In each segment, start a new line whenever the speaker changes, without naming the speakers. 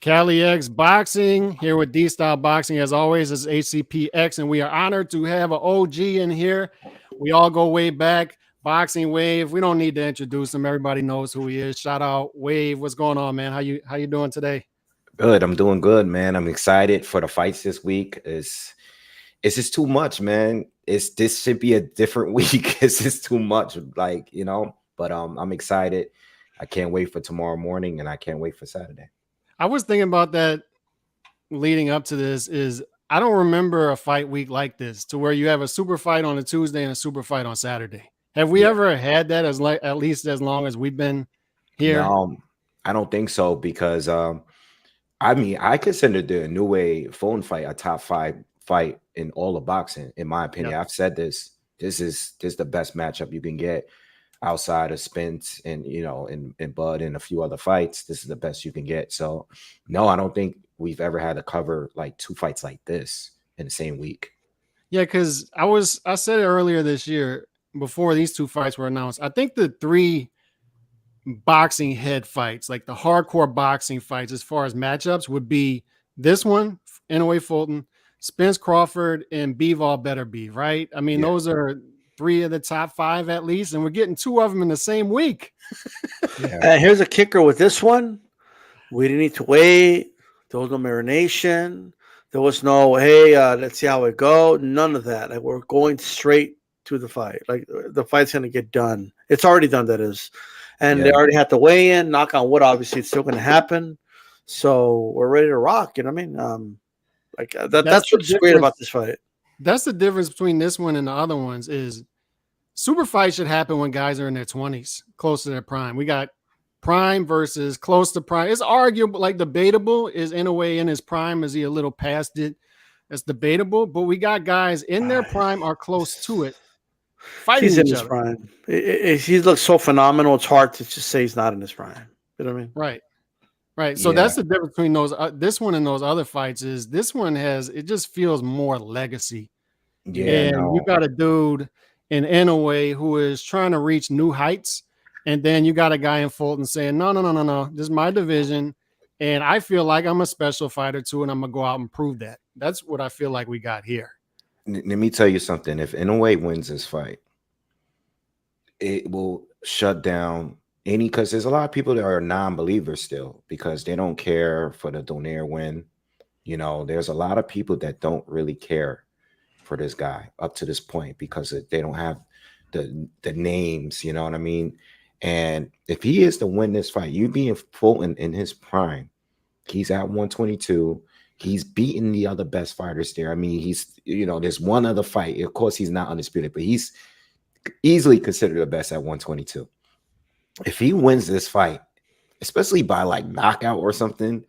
Cali X Boxing here with D Style Boxing. As always, it's HCPX, and we are honored to have an OG in here. We all go way back. BoxingWave. We don't need to introduce him. Everybody knows who he is. Shout out Wave. What's going on, man? How you doing today?
Good. I'm doing good, man. I'm excited for the fights this week. It's just too much, man. This should be a different week. It's just too much, But I'm excited. I can't wait for tomorrow morning, and I can't wait for Saturday.
I was thinking about that leading up to this. I don't remember a fight week like this, to where you have a super fight on a Tuesday and a super fight on Saturday. Have we ever had that at least as long as we've been here?
No, I don't think so, because I consider the Inoue-Fulton fight a top 5 fight in all of boxing, in my opinion. Yep. I've said this. This is the best matchup you can get outside of Spence and and Bud and a few other fights. This is the best you can get. So no, I don't think we've ever had to cover like 2 fights like this in the same week.
Yeah, because I said it earlier this year before these 2 fights were announced. I think the 3 boxing head fights, like the hardcore boxing fights as far as matchups, would be this one, Inoue-Fulton, Spence Crawford, and Bivol Better Be, right? I mean, those are 3 of the top 5 at least, and we're getting 2 of them in the same week.
Here's a kicker with this one. We didn't need to wait. There was no marination. There was no, hey, let's see how it goes. None of that. Like, we're going straight to the fight. Like, the fight's going to get done. It's already done, that is. And they already had to weigh in. Knock on wood, obviously, it's still going to happen. So we're ready to rock. You know what I mean? That's what's great about this fight.
That's the difference between this one and the other ones. Is super fights should happen when guys are in their 20s, close to their prime. We got prime versus close to prime. It's arguable, like debatable. Is Inoue in his prime? Is he a little past it? It's debatable. But we got guys in their prime or close to it, fighting
he's in
each
his
other.
Prime. He looks so phenomenal. It's hard to just say he's not in his prime. You know what I mean?
Right. So that's the difference between those. This one and those other fights is this one it just feels more legacy. You got a dude in Inoue who is trying to reach new heights. And then you got a guy in Fulton saying, no. This is my division. And I feel like I'm a special fighter too. And I'm going to go out and prove that. That's what I feel like we got here.
Let me tell you something. If Inoue wins this fight, it will shut down because there's a lot of people that are non-believers still, because they don't care for the Donaire win. There's a lot of people that don't really care for this guy up to this point because they don't have the names, you know what I mean? And if he is to win this fight, you being Fulton in his prime, he's at 122. He's beaten the other best fighters there. I mean, there's one other fight. Of course, he's not undisputed, but he's easily considered the best at 122. If he wins this fight, especially by like knockout or something,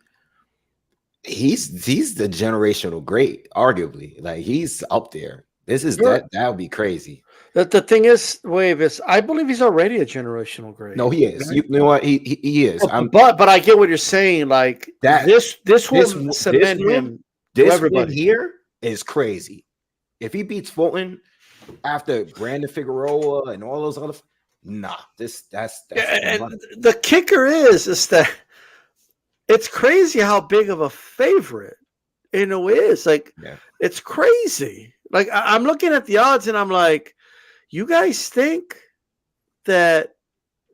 he's the generational great, arguably. Like, he's up there. That would be crazy.
The thing is, Wave, I believe he's already a generational great.
No, he is. You know what? He is.
But I get what you're saying. Like, this will cement him.
This win here is crazy. If he beats Fulton after Brandon Figueroa and all those other, that's
and the kicker is that it's crazy how big of a favorite Inoue is. Like, it's crazy. Like, I'm looking at the odds and I'm like, you guys think that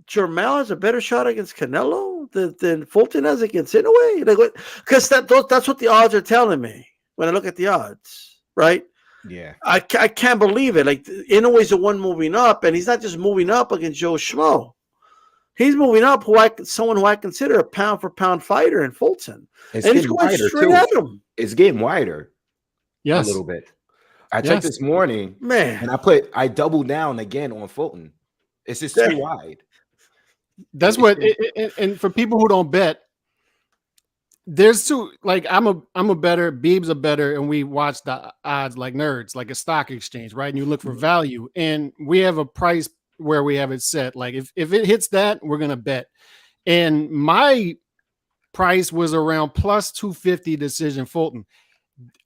Jermell has a better shot against Canelo than Fulton has against Inoue? Like, because that's what the odds are telling me when I look at the odds, right?
Yeah,
I can't believe it. Like, Inoue's the one moving up, and he's not just moving up against Joe Schmo. He's moving up someone who I consider a pound for pound fighter in Fulton, and he's going straight at him.
It's getting wider,
a
little bit. I checked this morning,
man,
and I doubled down again on Fulton. It's just too wide.
That's and for people who don't bet, there's 2. Like, I'm a better, Beeb's a better, and we watch the odds like nerds, like a stock exchange, right? And you look for value, and we have a price where we have it set. Like, if it hits that, we're gonna bet. And my price was around plus 250 decision Fulton.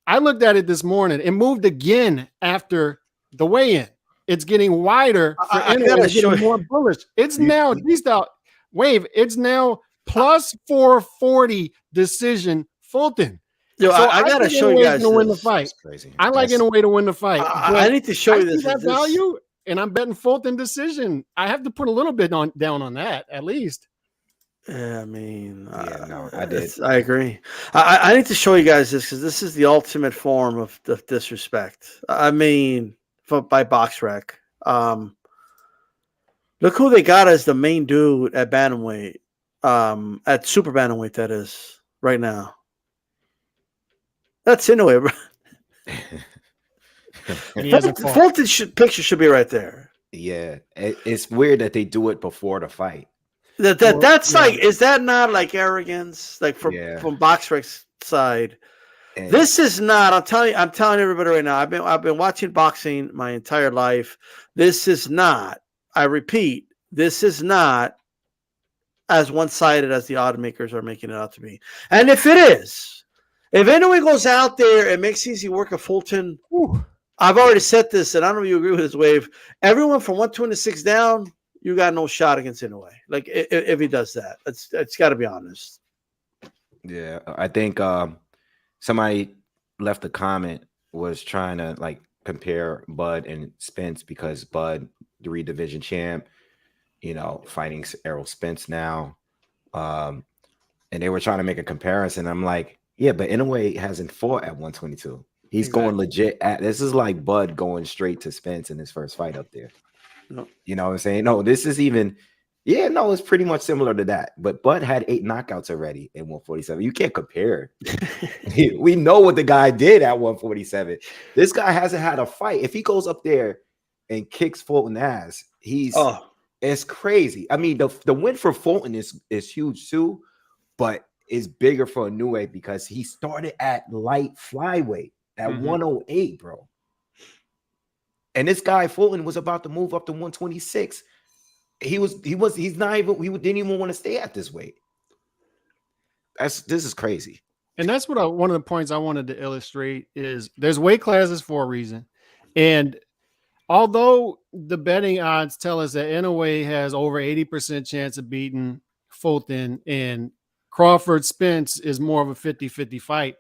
I looked at it this morning. It moved again after the weigh-in. It's getting wider for Inoue. It's getting more bullish. It's now Wave. It's now plus 440 decision Fulton.
Yo,
So
I gotta show you guys
to win the
this.
fight.
Crazy.
I like Inoue to win the fight.
I need to show you this.
See that value, and I'm betting Fulton decision. I have to put a little bit down on that at least.
Yeah, I mean,
no, I did.
I agree. I need to show you guys this because this is the ultimate form of disrespect. I mean, by BoxRec. Look who they got as the main dude at bantamweight, at super bantamweight. That is right now. That's Inoue, bro. Fulton's picture should be right there.
Yeah, it's weird that they do it before the fight.
That's like, is that not like arrogance? Like from BoxRec's side, this is not. I'm telling everybody right now. I've been watching boxing my entire life. This is not. I repeat, this is not as one-sided as the odd makers are making it out to be. And if it is, if anyone goes out there and makes easy work of Fulton, I've already said this, and I don't know if you agree with this, Wave. Everyone from 126 down, you got no shot against Inoue. Like if he does that, it's got to be honest.
Yeah, I think somebody left a comment was trying to like compare Bud and Spence because Bud, 3-division champ, fighting Errol Spence now, and they were trying to make a comparison. I'm like, yeah, but Inoue hasn't fought at 122. He's going legit at. This is like Bud going straight to Spence in his first fight up there.
No.
You know what I'm saying? No, this is even. Yeah, no, it's pretty much similar to that. But Bud had 8 knockouts already in 147. You can't compare. We know what the guy did at 147. This guy hasn't had a fight. If he goes up there and kicks Fulton ass, it's crazy. I mean, the win for Fulton is huge too, but it's bigger for Inoue because he started at light flyweight at 108, bro. And this guy Fulton was about to move up to 126. He didn't even want to stay at this weight. This is crazy.
And that's what one of the points I wanted to illustrate is there's weight classes for a reason. And although the betting odds tell us that Inoue has over 80% chance of beating Fulton and Crawford Spence is more of a 50-50 fight,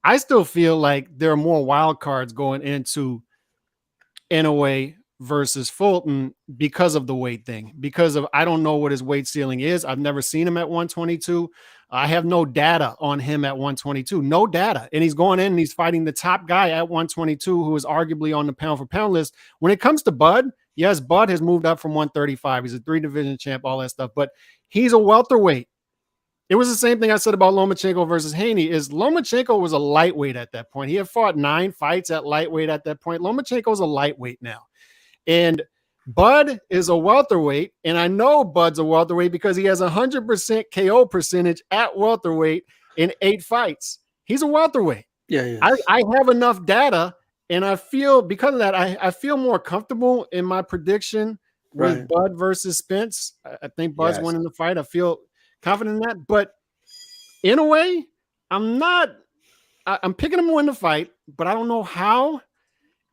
I still feel like there are more wild cards going into Inoue versus Fulton because of the weight thing, because of I don't know what his weight ceiling is. I've never seen him at 122. I have no data on him at 122, no data. And he's going in and he's fighting the top guy at 122, who is arguably on the pound for pound list. When it comes to Bud, yes, Bud has moved up from 135. He's a 3-division champ, all that stuff, but he's a welterweight. It was the same thing I said about Lomachenko versus Haney is Lomachenko was a lightweight at that point. He had fought 9 fights at lightweight at that point. Lomachenko's a lightweight now. And Bud is a welterweight, and I know Bud's a welterweight because he has 100% KO percentage at welterweight in 8 fights. He's a welterweight.
Yeah.
I have enough data, and I feel because of that, I feel more comfortable in my prediction with Bud versus Spence. I think Bud's winning the fight. I feel confident in that. But in a way, I'm picking him to win the fight, but I don't know how.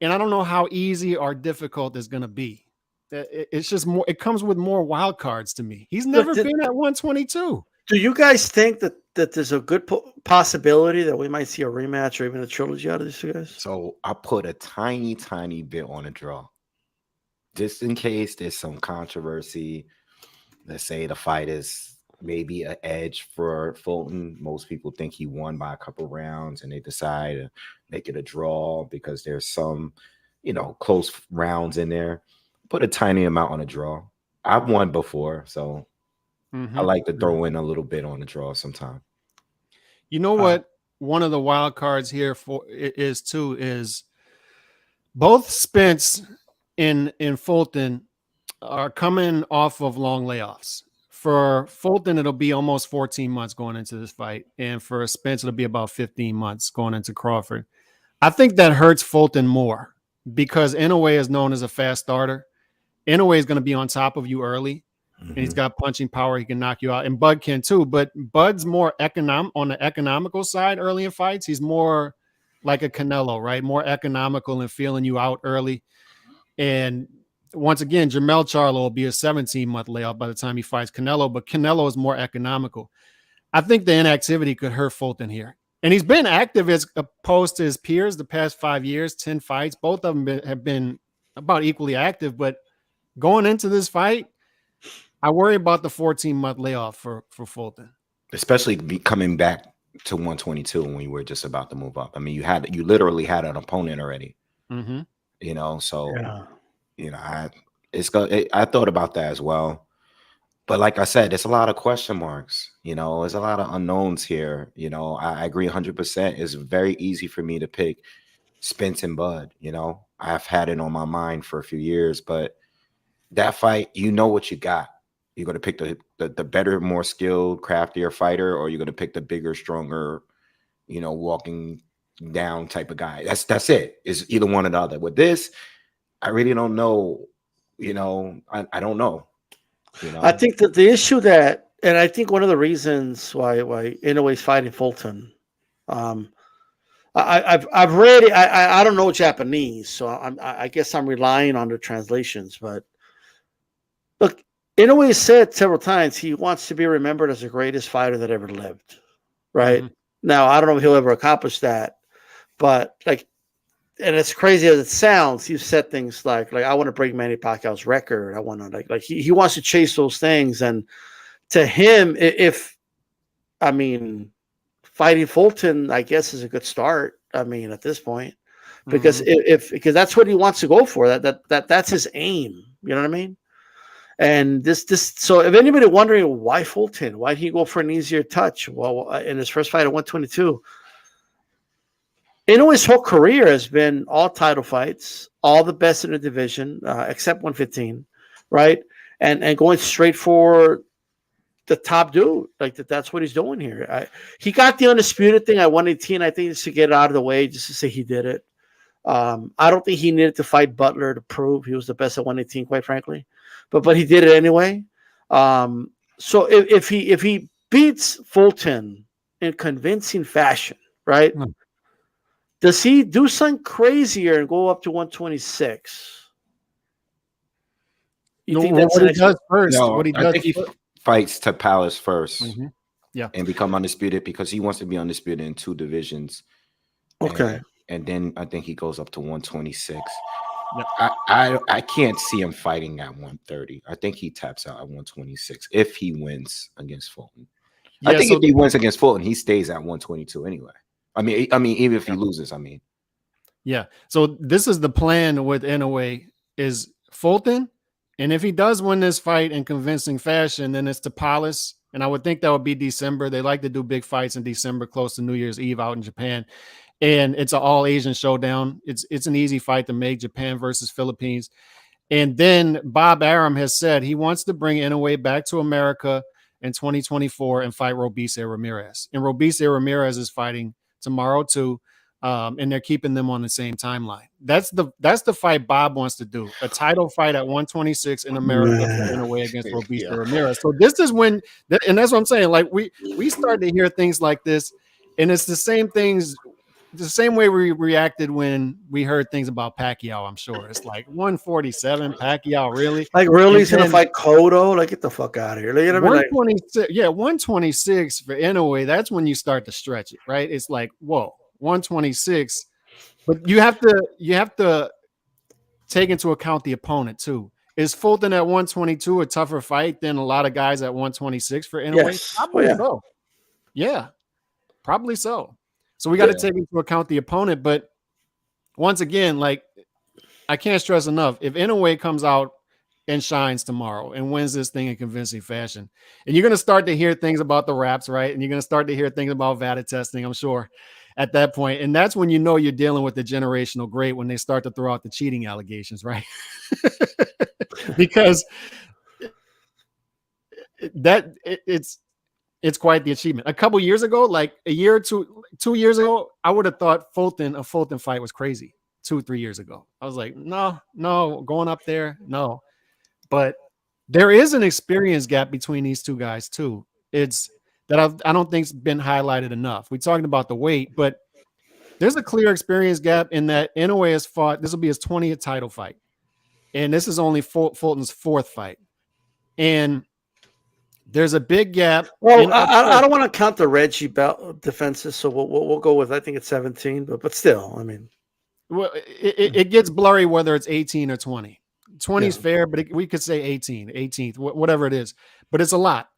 And I don't know how easy or difficult it's going to be. It's just more. It comes with more wild cards to me. He's never been at 122.
Do you guys think that there's a good possibility that we might see a rematch or even a trilogy out of these two guys?
So I put a tiny bit on a draw, just in case there's some controversy. Let's say the fight is maybe an edge for Fulton. Most people think he won by a couple rounds, and they decide to make it a draw because there's some, close rounds in there. Put a tiny amount on a draw. I've won before, so I like to throw in a little bit on the draw sometime.
You know what? One of the wild cards here is both Spence and Fulton are coming off of long layoffs. For Fulton, it'll be almost 14 months going into this fight. And for Spence, it'll be about 15 months going into Crawford. I think that hurts Fulton more because Inoue is known as a fast starter. Inoue is going to be on top of you early, and he's got punching power. He can knock you out, and Bud can too. But Bud's more on the economical side early in fights. He's more like a Canelo, right? More economical and feeling you out early. And once again, Jermell Charlo will be a 17-month layoff by the time he fights Canelo, but Canelo is more economical. I think the inactivity could hurt Fulton here. And he's been active as opposed to his peers the past 5 years, 10 fights. Both of them have been about equally active. But going into this fight, I worry about the 14-month layoff for Fulton.
Especially coming back to 122 when we were just about to move up. I mean, you literally had an opponent already.
Mm-hmm.
You know, so I thought about that as well. But like I said, there's a lot of question marks. You know, there's a lot of unknowns here. You know, I agree 100%. It's very easy for me to pick Spence and Bud. You know, I've had it on my mind for a few years, but that fight, you know what you got. You're going to pick the better, more skilled, craftier fighter, or you're going to pick the bigger, stronger, you know, walking down type of guy. That's it. It's either one or the other. With this, I really don't know. You know, I don't know. You know?
I think that the issue that, and I think one of the reasons why Inoue's fighting Fulton, I've read it. I don't know Japanese, so I guess I'm relying on the translations. But look, Inoue said several times he wants to be remembered as the greatest fighter that ever lived. Right now, I don't know if he'll ever accomplish that, but like. And as crazy as it sounds, he's said things like I want to break Manny Pacquiao's record. I want to like he wants to chase those things. And to him, fighting Fulton, I guess, is a good start. I mean, at this point, because because that's what he wants to go for. That's his aim. You know what I mean? And this so if anybody wondering why Fulton, why did he go for an easier touch? Well, in his first fight at 122. Inoue's whole career has been all title fights, all the best in the division, except 115, right? And going straight for the top dude. Like that's what he's doing here. He got the undisputed thing at 118. I think just to get it out of the way, just to say he did it. I don't think he needed to fight Butler to prove he was the best at 118, quite frankly. But he did it anyway. So if he beats Fulton in convincing fashion, right? Does he do something crazier and go up to 126?
You think that's what he does first?
No,
what he
I
does
think he fights to Palace first,
yeah, and
become undisputed because he wants to be undisputed in 2 divisions.
Okay,
and then I think he goes up to 126.
Yep.
I can't see him fighting at 130. I think he taps out at 126 if he wins against Fulton. Yeah, I think if he wins against Fulton, he stays at 122 anyway. I mean, even if he loses,
yeah. So this is the plan with Inoue is Fulton, and if he does win this fight in convincing fashion, then it's to Palace, and I would think that would be December. They like to do big fights in December, close to New Year's Eve out in Japan, and it's an all Asian showdown. It's an easy fight to make, Japan versus Philippines, and then Bob Arum has said he wants to bring Inoue back to America in 2024 and fight Robeisy Ramirez, and Robeisy Ramirez is fighting tomorrow too, and they're keeping them on the same timeline. That's the fight Bob wants to do, a title fight at 126 in America in a way against Robeisy Ramirez. So this is when, and that's what I'm saying. Like we start to hear things like this, and it's the same things, the same way we reacted when we heard things about Pacquiao. I'm sure it's like 147 Pacquiao, really?
Like really, he's gonna fight Cotto? Like get the fuck out of here! You know what I mean?
126, 126 for Inoue. That's when you start to stretch it, right? It's like whoa, 126, but you have to take into account the opponent too. Is Fulton at 122 a tougher fight than a lot of guys at 126 for Inoue?
Yes.
Probably so. Yeah, probably so. So we got to take into account the opponent. But once again, like I can't stress enough, if Inoue comes out and shines tomorrow and wins this thing in convincing fashion, and you're going to start to hear things about the raps, right? And you're going to start to hear things about VADA testing, I'm sure, at that point. And that's when you know you're dealing with the generational great, when they start to throw out the cheating allegations, right? Because it's quite the achievement. A couple years ago, like a year or 2 years ago, I would have thought a Fulton fight was crazy. 2-3 years ago, I was like, no, going up there, no. But there is an experience gap between these two guys too. It's that I don't think's been highlighted enough. We talked about the weight, but there's a clear experience gap in that Inoue has fought. This will be his 20th title fight, and this is only Fulton's fourth fight. And there's a big gap.
Well, I don't want to count the Reggie belt defenses, so we'll go with, I think it's 17, but still, I mean,
well, it gets blurry whether it's 18 or 20. 20 is fair, but we could say 18, 18th, whatever it is. But it's a lot.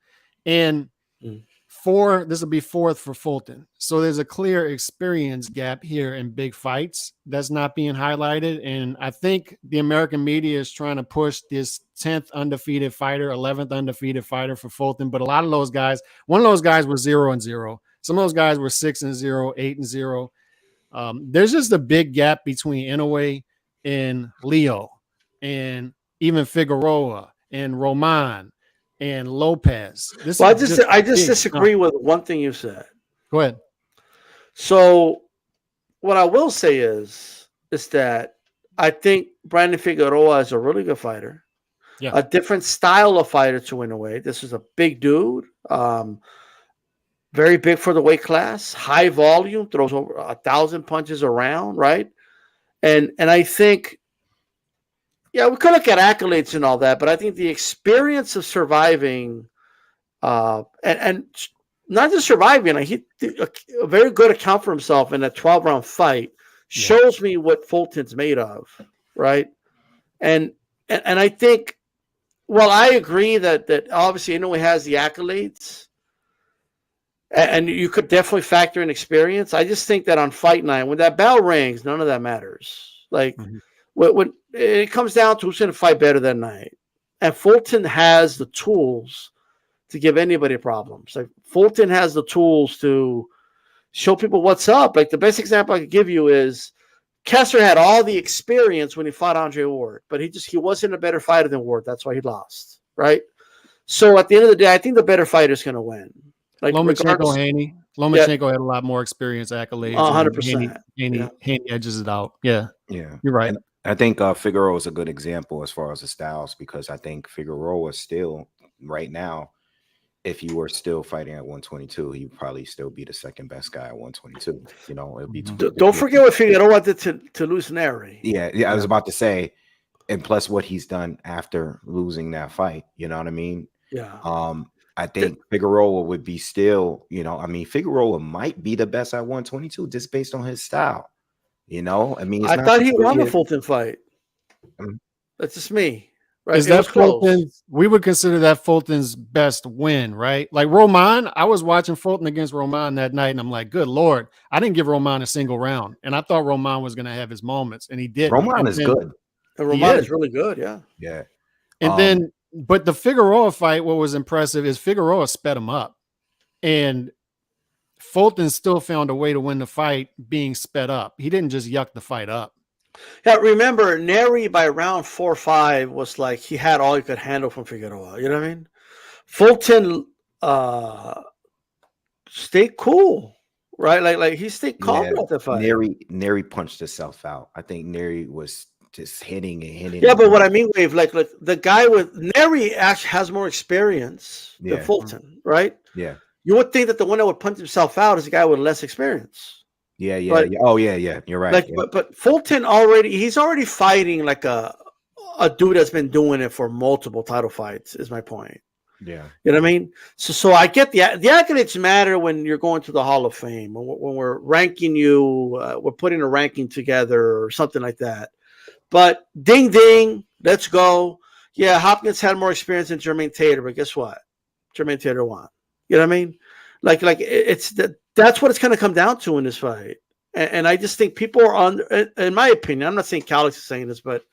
And this will be fourth for Fulton. So there's a clear experience gap here in big fights that's not being highlighted. And I think the American media is trying to push this 10th undefeated fighter, 11th undefeated fighter for Fulton. But a lot of those guys, one of those guys was 0-0. Some of those guys were 6-0, 8-0. There's just a big gap between Inoue and Leo and even Figueroa and Roman and Lopez.
I just disagree with one thing you said.
Go ahead.
So what I will say is that I think Brandon Figueroa is a really good fighter.
Yeah.
A different style of fighter to Inoue. This is a big dude. Very big for the weight class, high volume, throws over 1,000 punches around, right? And I think, yeah, we could look at accolades and all that, but I think the experience of surviving, and not just surviving, he did a very good account for himself in a 12-round fight, shows me what Fulton's made of, right? And I think, well, I agree that obviously Inoue has the accolades, and you could definitely factor in experience. I just think that on fight night, when that bell rings, none of that matters. Like, when it comes down to who's going to fight better that night. And Fulton has the tools to give anybody problems. Like, Fulton has the tools to show people what's up. Like, the best example I could give you is Kessler had all the experience when he fought Andre Ward, but he wasn't a better fighter than Ward. That's why he lost, right? So at the end of the day, I think the better fighter is going to win. Like
Lomachenko had a lot more experience, accolades.
100%.
Haney edges it out. Yeah, you're right.
And I think Figueroa is a good example as far as the styles, because I think Figueroa is still right now, if you were still fighting at 122, he would probably still be the second best guy at 122. You know, it'd be.
Don't forget what Figueroa did to lose Neri.
Yeah, I was about to say, and plus what he's done after losing that fight. You know what I mean?
Yeah.
I think Figueroa would be still, Figueroa might be the best at 122 just based on his style. You know, I mean,
I thought he won the Fulton fight. That's just me. Right?
Is that Fulton's? We would consider that Fulton's best win, right? Like Roman, I was watching Fulton against Roman that night, and I'm like, good Lord, I didn't give Roman a single round. And I thought Roman was going to have his moments, and he did.
Roman is good.
Roman is really good, yeah.
Yeah.
And then, but the Figueroa fight, what was impressive is Figueroa sped him up. And Fulton still found a way to win the fight being sped up. He didn't just yuck the fight up.
Yeah, remember, Neri by round 4 or 5 was like he had all he could handle from Figueroa. You know what I mean? Fulton stayed cool, right? Like he stayed calm at the fight.
Neri punched himself out. I think Neri was just hitting and hitting.
Yeah, but what I mean, Wave, like the guy with Neri actually has more experience than Fulton, right?
Yeah.
You would think that the one that would punch himself out is a guy with less experience.
Yeah.
But,
Oh, yeah. You're right.
Like, but Fulton he's already fighting like a dude that's been doing it for multiple title fights. Is my point.
Yeah.
You know what I mean? So I get the accolades matter when you're going to the Hall of Fame. When we're ranking you, we're putting a ranking together or something like that. But ding ding, let's go. Yeah, Hopkins had more experience than Jermaine Taylor, but guess what? Jermaine Taylor won. You know what I mean? Like that's what it's going to come down to in this fight. And I just think people are in my opinion, I'm not saying Calix is saying this, but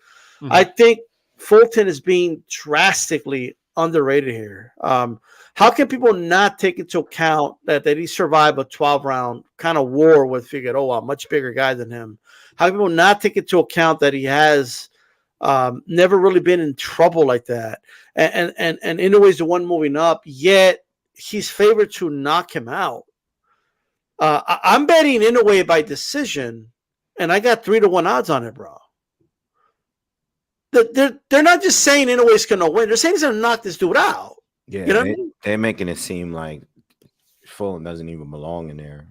I think Fulton is being drastically underrated here. How can people not take into account that he survived a 12-round kind of war with Figueroa, a much bigger guy than him? How can people not take into account that he has never really been in trouble like that? And Inoue is the one moving up, yet he's favored to knock him out. I'm betting Inoue by decision, and I got 3-1 odds on it, bro. They're not just saying Inoue's going to win. They're saying he's going to knock this dude out.
Yeah,
you know what I mean?
They're making it seem like Fulton doesn't even belong in there.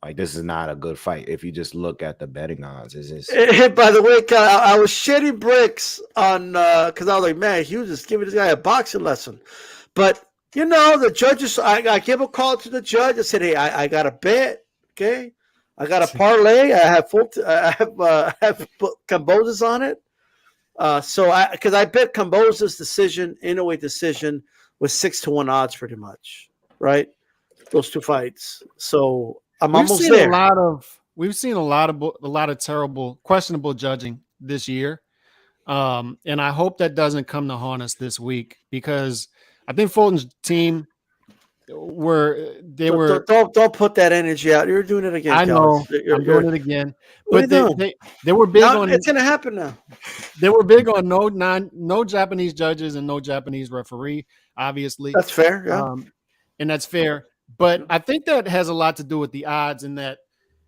Like this is not a good fight. If you just look at the betting odds, it's just.
By the way, I was shitting bricks on because I was like, man, he was just giving this guy a boxing lesson. But the judges, I gave a call to the judge. I said, hey, I got a bet. Okay, I got a parlay. I have Camboza's on it. Because I bet Camboza's decision, Inoue decision, was 6-1 odds, pretty much, right? Those two fights. So I'm almost there.
We've seen a lot of terrible, questionable judging this year, and I hope that doesn't come to haunt us this week because I think Fulton's team
Don't put that energy out. You're doing it again.
I know. I'm doing it again. But they were big on.
It's gonna happen now.
They were big on no Japanese judges and no Japanese referee. Obviously,
that's fair. Yeah,
and that's fair. But I think that has a lot to do with the odds. In that,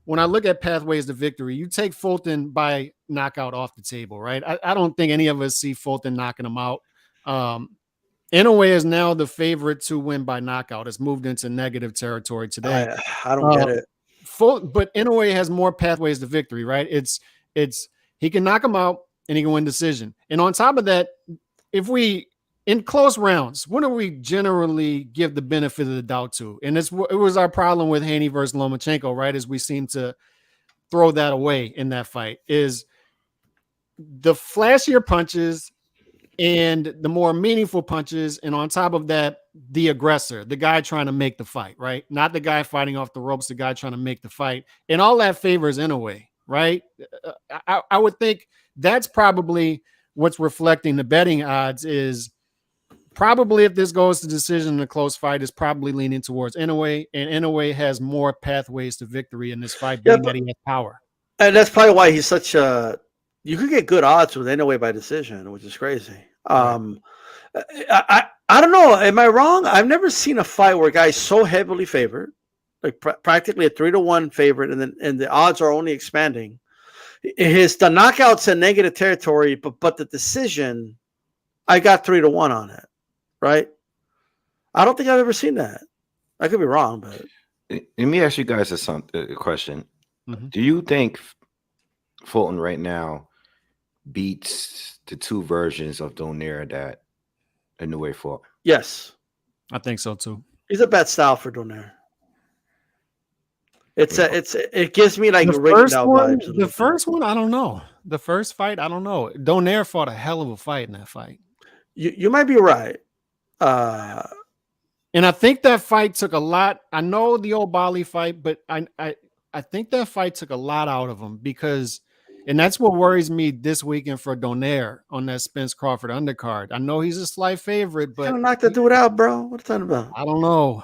when I look at pathways to victory, you take Fulton by knockout off the table, right? I don't think any of us see Fulton knocking him out. Inoue is now the favorite to win by knockout. It's moved into negative territory today.
I don't get it.
But Inoue has more pathways to victory, right? It's he can knock him out and he can win decision. And on top of that, if we in close rounds, when do we generally give the benefit of the doubt to? And it was our problem with Haney versus Lomachenko, right? As we seem to throw that away in that fight, is the flashier punches and the more meaningful punches, and on top of that, the aggressor, the guy trying to make the fight, right? Not the guy fighting off the ropes, the guy trying to make the fight. And all that favors Inoue, right? I would think that's probably what's reflecting the betting odds is probably if this goes to decision in a close fight, is probably leaning towards Inoue, and Inoue has more pathways to victory in this fight, being that he has power.
And that's probably why he's such a – you could get good odds with Inoue by decision, which is crazy. Right. I don't know. Am I wrong? I've never seen a fight where a guy's so heavily favored, like practically a 3-1 favorite, and the odds are only expanding. The knockout's in negative territory, but the decision, I got 3-1 on it, right? I don't think I've ever seen that. I could be wrong, but
let me ask you guys a question. Mm-hmm. Do you think Fulton right now beats the two versions of Donaire that Inoue fought?
Yes,
I think so too.
He's a bad style for Donaire. It gives me like
the first one. The first one, I don't know. The first fight, I don't know. Donaire fought a hell of a fight in that fight.
You might be right.
And I think that fight took a lot. I know the old Bali fight, but I think that fight took a lot out of him because, and that's what worries me this weekend for Donaire on that Spence Crawford undercard. I know he's a slight favorite, but
knock that dude out, bro. What are you talking about?
I don't know.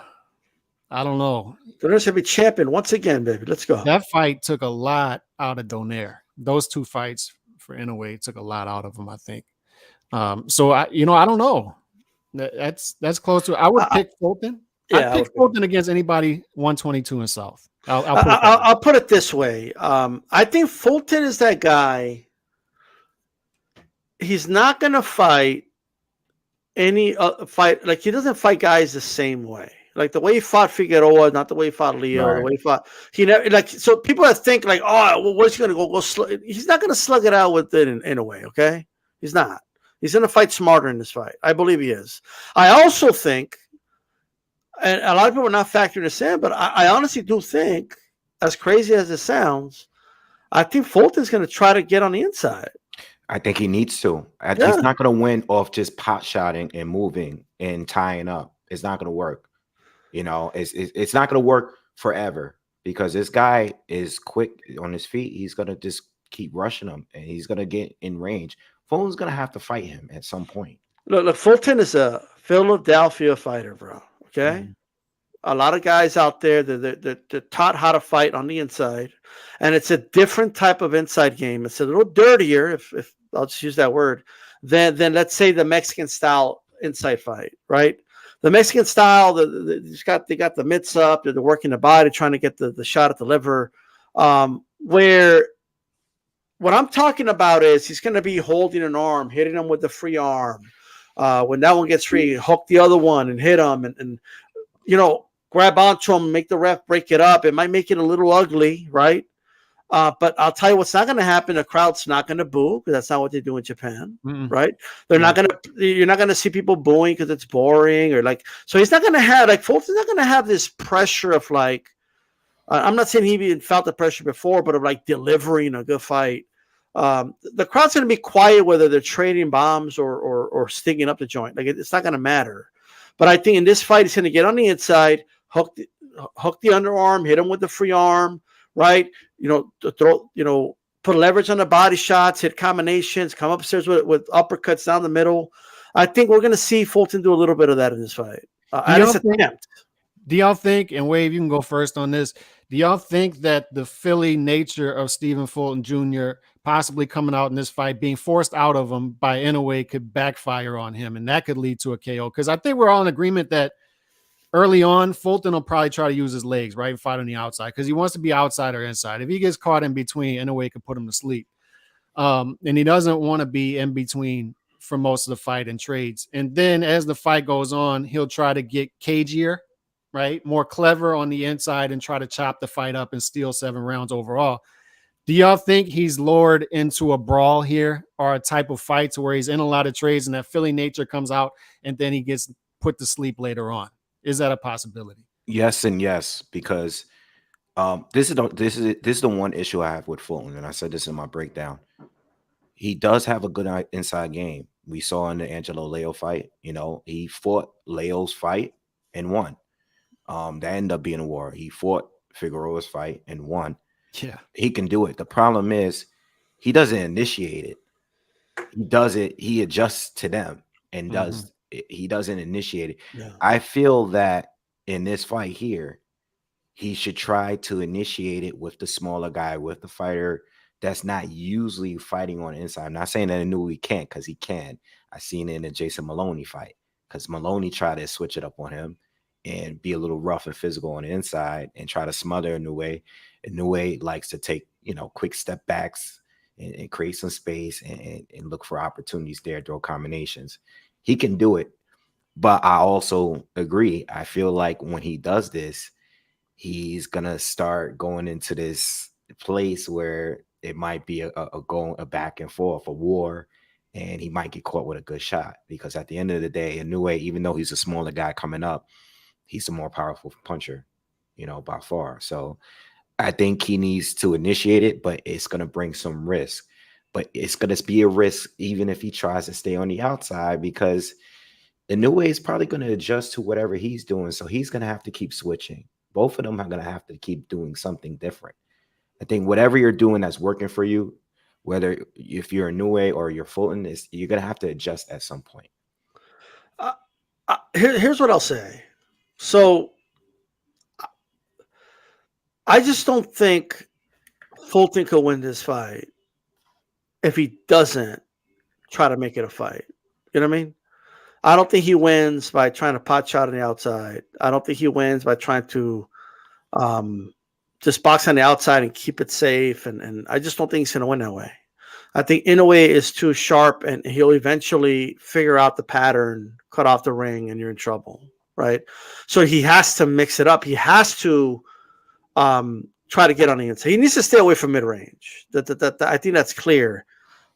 Donaire should be champion once again, baby. Let's go.
That fight took a lot out of Donaire. Those two fights for Inoue took a lot out of him, I think. So I don't know. That's close to. I would pick Fulton. Yeah, I'd pick Fulton against anybody 122 and south.
I'll put it this way. I think Fulton is that guy. He's not going to fight any fight like he doesn't fight guys the same way. Like the way he fought Figueroa, not the way he fought Leo. Right. The way he fought, he never like. So people that think like, oh, well, what's he going to go slug? He's not going to slug it out with it in a way. Okay, he's not. He's going to fight smarter in this fight. I believe he is. I also think, and a lot of people are not factoring this in, but I honestly do think, as crazy as it sounds, I think Fulton's going to try to get on the inside.
I think he needs to. He's not going to win off just pot shotting and moving and tying up. It's not going to work. It's not going to work forever because this guy is quick on his feet. He's going to just keep rushing him, and he's going to get in range. Fulton's going to have to fight him at some point.
Look, Fulton is a Philadelphia fighter, bro. Okay? Mm-hmm. A lot of guys out there, they're taught how to fight on the inside, and it's a different type of inside game. It's a little dirtier, if I'll just use that word, than let's say the Mexican-style inside fight, right? The Mexican style, they got the mitts up, they're working the body, trying to get the shot at the liver. Where what I'm talking about is he's going to be holding an arm, hitting him with the free arm. When that one gets free, hook the other one and hit him. And grab onto him, make the ref break it up. It might make it a little ugly, right? But I'll tell you what's not going to happen. The crowd's not going to boo because that's not what they do in Japan, right? They're not going to. You're not going to see people booing because it's boring or like. So he's not going to have like Fulton's not going to have this pressure of like. I'm not saying he even felt the pressure before, but of like delivering a good fight. The crowd's going to be quiet whether they're trading bombs or sticking up the joint. Like it's not going to matter. But I think in this fight, he's going to get on the inside, hook the underarm, hit him with the free arm, right? Put leverage on the body shots, hit combinations, come upstairs with uppercuts down the middle. I think we're going to see Fulton do a little bit of that in this fight.
Do y'all think, and Wave, you can go first on this, do y'all think that the Philly nature of Stephen Fulton Jr. possibly coming out in this fight, being forced out of him by Inoue, could backfire on him, and that could lead to a KO? Because I think we're all in agreement that early on, Fulton will probably try to use his legs, right, and fight on the outside because he wants to be outside or inside. If he gets caught in between, Inoue could put him to sleep. And he doesn't want to be in between for most of the fight and trades. And then as the fight goes on, he'll try to get cagier, right, more clever on the inside and try to chop the fight up and steal 7 rounds overall. Do y'all think he's lured into a brawl here or a type of fight to where he's in a lot of trades and that Philly nature comes out and then he gets put to sleep later on? Is that a possibility?
Yes and yes, because this is the one issue I have with Fulton, and I said this in my breakdown. He does have a good inside game. We saw in the Angelo Leo fight, he fought Leo's fight and won. That ended up being a war. He fought Figueroa's fight and won.
Yeah,
he can do it. The problem is he doesn't initiate it. He does it. He adjusts to them and does. He doesn't initiate it. Yeah. I feel that in this fight here, he should try to initiate it with the smaller guy, with the fighter that's not usually fighting on the inside. I'm not saying that I knew he can't, because he can. I seen it in the Jason Maloney fight, because Maloney tried to switch it up on him and be a little rough and physical on the inside and try to smother Inoue. Inoue likes to take, quick step backs and create some space and look for opportunities there, throw combinations. He can do it, but I also agree. I feel like when he does this, he's gonna start going into this place where it might be a back and forth, a war, and he might get caught with a good shot. Because at the end of the day, Inoue, even though he's a smaller guy coming up, he's a more powerful puncher, by far. So I think he needs to initiate it, but it's gonna bring some risk. But it's going to be a risk even if he tries to stay on the outside, because Inoue is probably going to adjust to whatever he's doing. So he's going to have to keep switching. Both of them are going to have to keep doing something different. I think whatever you're doing that's working for you, whether if you're Inoue or you're Fulton, you're going to have to adjust at some point.
Here's what I'll say. So I just don't think Fulton could win this fight if he doesn't try to make it a fight. You know what I mean? I don't think he wins by trying to pot shot on the outside. I don't think he wins by trying to just box on the outside and keep it safe. And I just don't think he's going to win that way. I think Inoue is too sharp, and he'll eventually figure out the pattern, cut off the ring, and you're in trouble, right? So he has to mix it up. He has to try to get on the inside. He needs to stay away from mid-range. I think that's clear.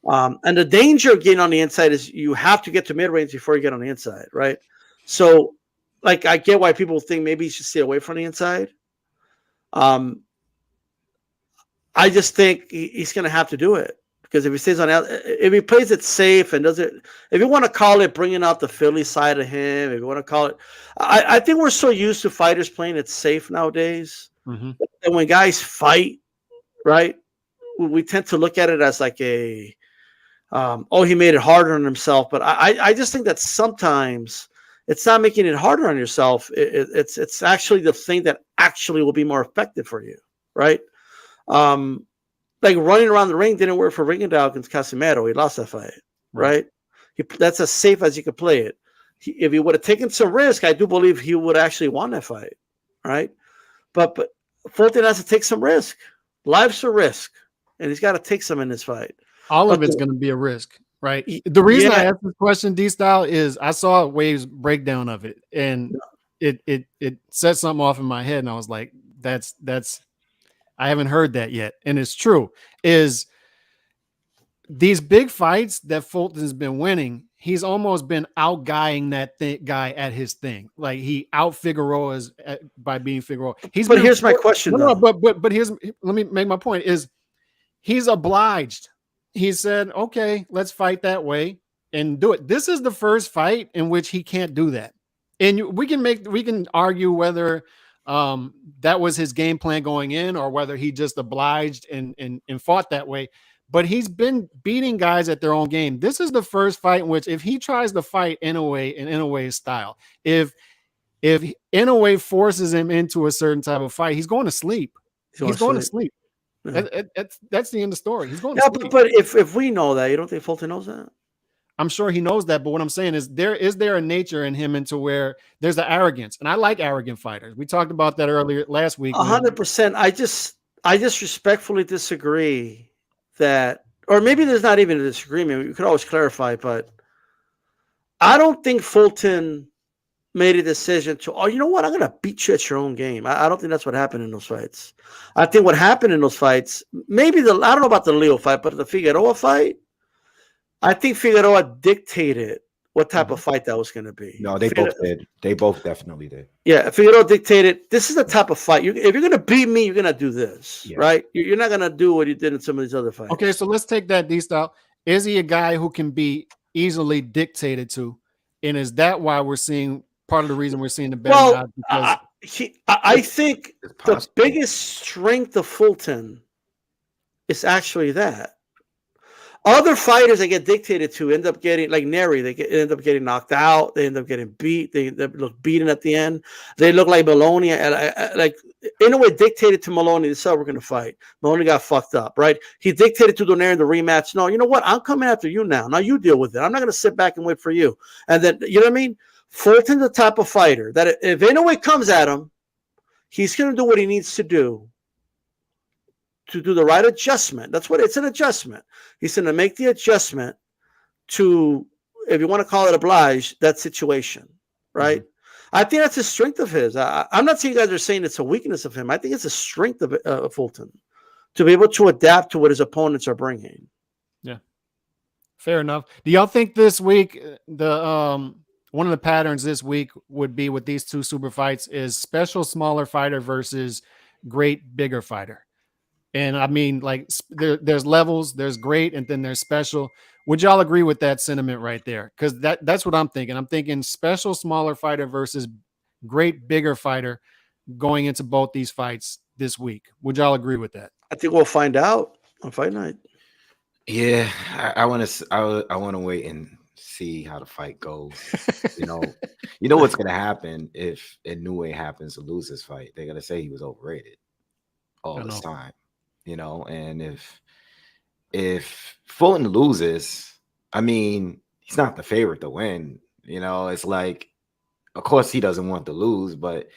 And the danger of getting on the inside is you have to get to mid-range before you get on the inside, right? So, like, I get why people think maybe you should stay away from the inside. I just think he's going to have to do it, because if he stays on out, if he plays it safe and does it, if you want to call it bringing out the Philly side of him, if you want to call it, I think we're so used to fighters playing it safe nowadays. And when guys fight, right, we tend to look at it as like he made it harder on himself. But I just think that sometimes it's not making it harder on yourself. It's actually the thing that actually will be more effective for you, right? Like running around the ring didn't work for Ringendahl against Casimero. He lost that fight, right? That's as safe as you could play it. If he would have taken some risk, I do believe he would actually won that fight, right? But Fulton has to take some risk. Life's a risk, and he's got to take some in this fight.
All of it's going to be a risk, right? The reason I asked this question, D-Style, is I saw Wave's breakdown of it, and it set something off in my head, and I was like, that's I haven't heard that yet, and it's true. Is these big fights that Fulton's been winning, he's almost been outguying that guy at his thing. Like he out Figueroa's by being Figueroa.
But here's my question.
No, but here's let me make my point. Is he's obliged. He said, okay, let's fight that way and do it. This is the first fight in which he can't do that. And we can argue whether that was his game plan going in or whether he just obliged and fought that way. But he's been beating guys at their own game. This is the first fight in which if he tries to fight Inoue in Inoue's style, if Inoue forces him into a certain type of fight, he's going to sleep. He's going to sleep. Yeah. That's the end of the story. He's going to sleep.
But if we know that, you don't think Fulton knows that?
I'm sure he knows that, but what I'm saying is there a nature in him into where there's the arrogance, and I like arrogant fighters. We talked about that earlier last week.
100%. I just respectfully disagree that, or maybe there's not even a disagreement. You could always clarify, but I don't think Fulton made a decision to, oh, you know what? I'm going to beat you at your own game. I don't think that's what happened in those fights. I think what happened in those fights, maybe I don't know about the Leo fight, but the Figueroa fight, I think Figueroa dictated what type of fight that was going to be.
No, they both did. They both definitely did.
Yeah, Figueroa dictated, this is the type of fight. If you're going to beat me, you're going to do this, right? You're not going to do what you did in some of these other fights.
Okay, so let's take that D-style. Is he a guy who can be easily dictated to? And is that why we're seeing part of the reason we're seeing the better odds? Because
I think the biggest strength of Fulton is actually that. Other fighters that get dictated to end up getting, like Neri, end up getting knocked out. They end up getting beat. They look beaten at the end. They look like Maloney. Like in a way, dictated to Maloney. This is how we're going to fight. Maloney got fucked up, right? He dictated to Donaire in the rematch. No, you know what? I'm coming after you now. Now you deal with it. I'm not going to sit back and wait for you. And then, you know what I mean? Fulton's the type of fighter that if Inoue comes at him, he's going to do what he needs to do the right adjustment. That's what it's an adjustment. He's going to make the adjustment to, if you want to call it oblige, that situation, right? Mm-hmm. I think that's a strength of his. I'm not saying you guys are saying it's a weakness of him. I think it's a strength of Fulton to be able to adapt to what his opponents are bringing.
Yeah, fair enough. Do y'all think this week the one of the patterns this week would be with these two super fights is special smaller fighter versus great bigger fighter? And I mean, like there's levels, there's great, and then there's special. Would y'all agree with that sentiment right there? Because that's what I'm thinking. I'm thinking special smaller fighter versus great bigger fighter going into both these fights this week. Would y'all agree with that?
I think we'll find out on fight night.
Yeah, I want to wait and see how the fight goes. you know what's gonna happen if Inoue happens to lose this fight? They're gonna say he was overrated all this time. And if Fulton loses, I mean, he's not the favorite to win. It's like, of course he doesn't want to lose, but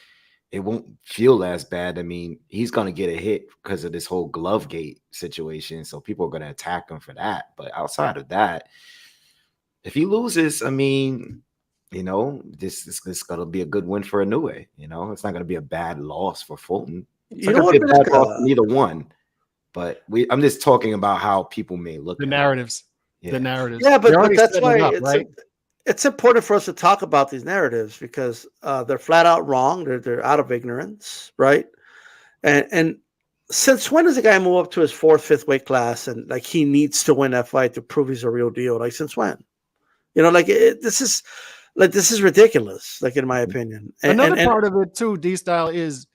it won't feel as bad. I mean, he's going to get a hit because of this whole glove gate situation. So people are going to attack him for that. But outside of that, if he loses, I mean, this is going to be a good win for Inoue. It's not going to be a bad loss for Fulton. It's not going to be a bad loss for neither one. But I'm just talking about how people may look
the narratives. The narratives.
Yeah, but that's why it's important for us to talk about these narratives because they're flat out wrong. They're out of ignorance, right? And since when does a guy move up to his 4th, 5th weight class and like he needs to win that fight to prove he's a real deal? Like since when? This is ridiculous. Like in my opinion.
Another part of it too, D-style is.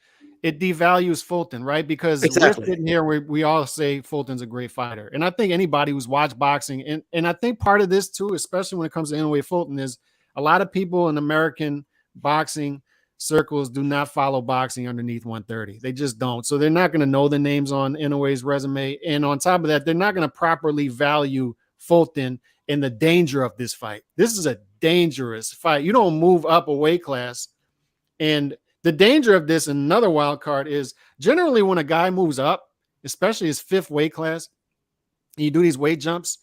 It devalues Fulton, right? Because we're sitting here where we all say Fulton's a great fighter. And I think anybody who's watched boxing, and I think part of this too, especially when it comes to Inoue-Fulton, is a lot of people in American boxing circles do not follow boxing underneath 130. They just don't. So they're not going to know the names on Inoue's resume. And on top of that, they're not going to properly value Fulton and the danger of this fight. This is a dangerous fight. You don't move up a weight class. And the danger of this, another wild card, is generally when a guy moves up, especially his 5th weight class, and you do these weight jumps,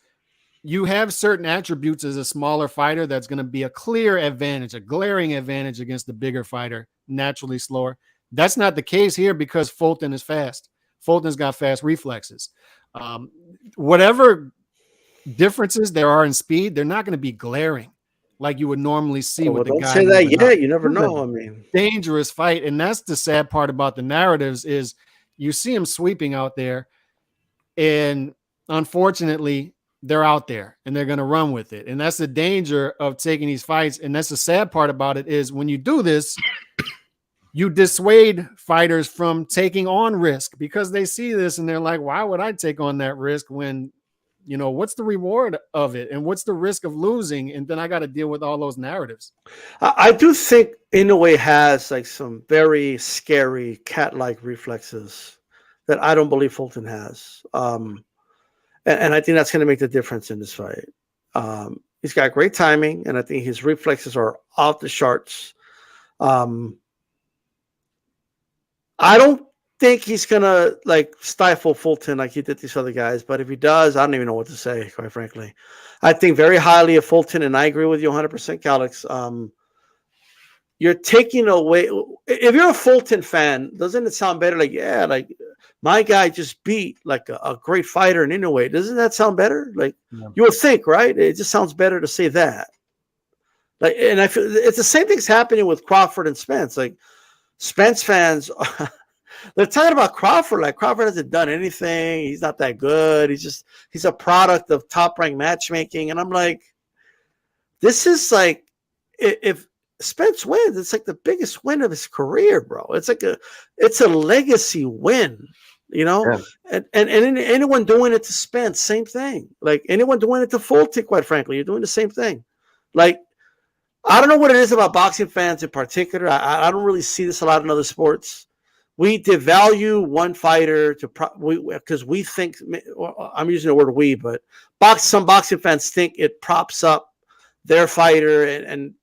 you have certain attributes as a smaller fighter that's going to be a clear advantage, a glaring advantage against the bigger fighter, naturally slower. That's not the case here because Fulton is fast. Fulton's got fast reflexes. Whatever differences there are in speed, they're not going to be glaring like you would normally see with the
don't
guy.
Say that yet. You never know. I mean,
dangerous fight, and that's the sad part about the narratives is you see him sweeping out there, and unfortunately, they're out there and they're going to run with it, and that's the danger of taking these fights. And that's the sad part about it is when you do this, you dissuade fighters from taking on risk because they see this and they're like, why would I take on that risk when, you know, what's the reward of it? And what's the risk of losing? And then I got to deal with all those narratives.
I do think Inoue has like some very scary cat-like reflexes that I don't believe Fulton has. And I think that's going to make the difference in this fight. He's got great timing, and I think his reflexes are off the charts. I don't think he's gonna like stifle Fulton like he did these other guys, but if he does, I don't even know what to say, quite frankly. I think very highly of Fulton, and I agree with you 100%, Calix. You're taking away, if you're a Fulton fan, doesn't it sound better? Like, yeah, like my guy just beat like a great fighter in Inoue. Doesn't that sound better? Like you would think, right? It just sounds better to say that. Like, and I feel it's the same thing's happening with Crawford and Spence. Like Spence fans, they're talking about Crawford. Like Crawford hasn't done anything. He's not that good. He's a product of top-ranked matchmaking. And I'm like, this is like, if Spence wins, it's like the biggest win of his career, bro. It's a legacy win, you know? Yeah. And anyone doing it to Spence, same thing. Like anyone doing it to Fulton, quite frankly, you're doing the same thing. Like, I don't know what it is about boxing fans in particular. I don't really see this a lot in other sports. We devalue one fighter because we think, I'm using the word we, but some boxing fans think it props up their fighter. And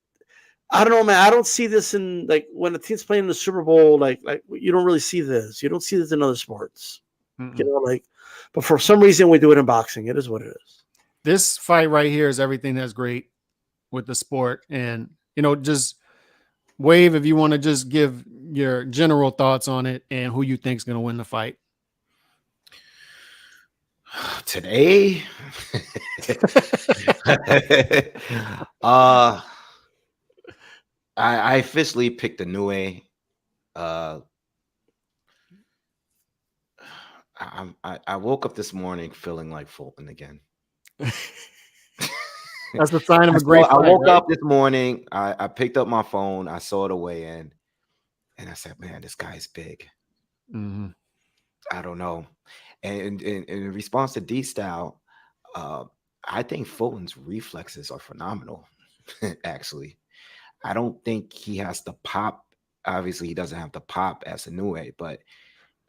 I don't know, man. I don't see this in like when a team's playing in the Super Bowl. Like you don't really see this. You don't see this in other sports. Mm-mm. You know, like, but for some reason we do it in boxing. It is what it is.
This fight right here is everything that's great with the sport. And, you know, just Wave, if you want to just give your general thoughts on it and who you think is going to win the fight.
Today, I officially picked Inoue. I woke up this morning feeling like Fulton again.
That's the sign of a great fight.
I woke up this morning. I picked up my phone. I saw the weigh-in, and I said, "Man, this guy's big." Mm-hmm. I don't know. And in response to D-Style, I think Fulton's reflexes are phenomenal. Actually, I don't think he has the pop. Obviously, he doesn't have the pop as Inoue, but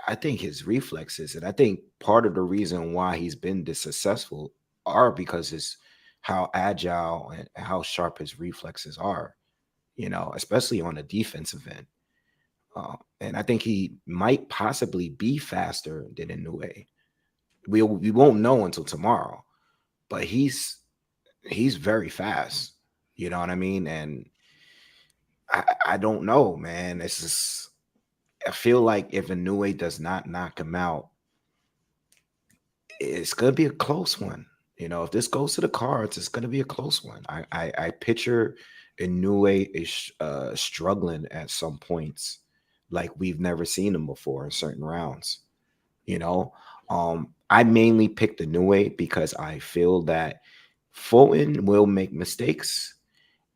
I think his reflexes, and I think part of the reason why he's been this successful are because how agile and how sharp his reflexes are, you know, especially on the defensive end. And I think he might possibly be faster than Inoue. We won't know until tomorrow, but he's very fast. You know what I mean? And I don't know, man. It's just, I feel like if Inoue does not knock him out, it's going to be a close one. You know, if this goes to the cards, it's going to be a close one. I picture Inoue is struggling at some points like we've never seen him before in certain rounds. You know, I mainly picked Inoue because I feel that Fulton will make mistakes,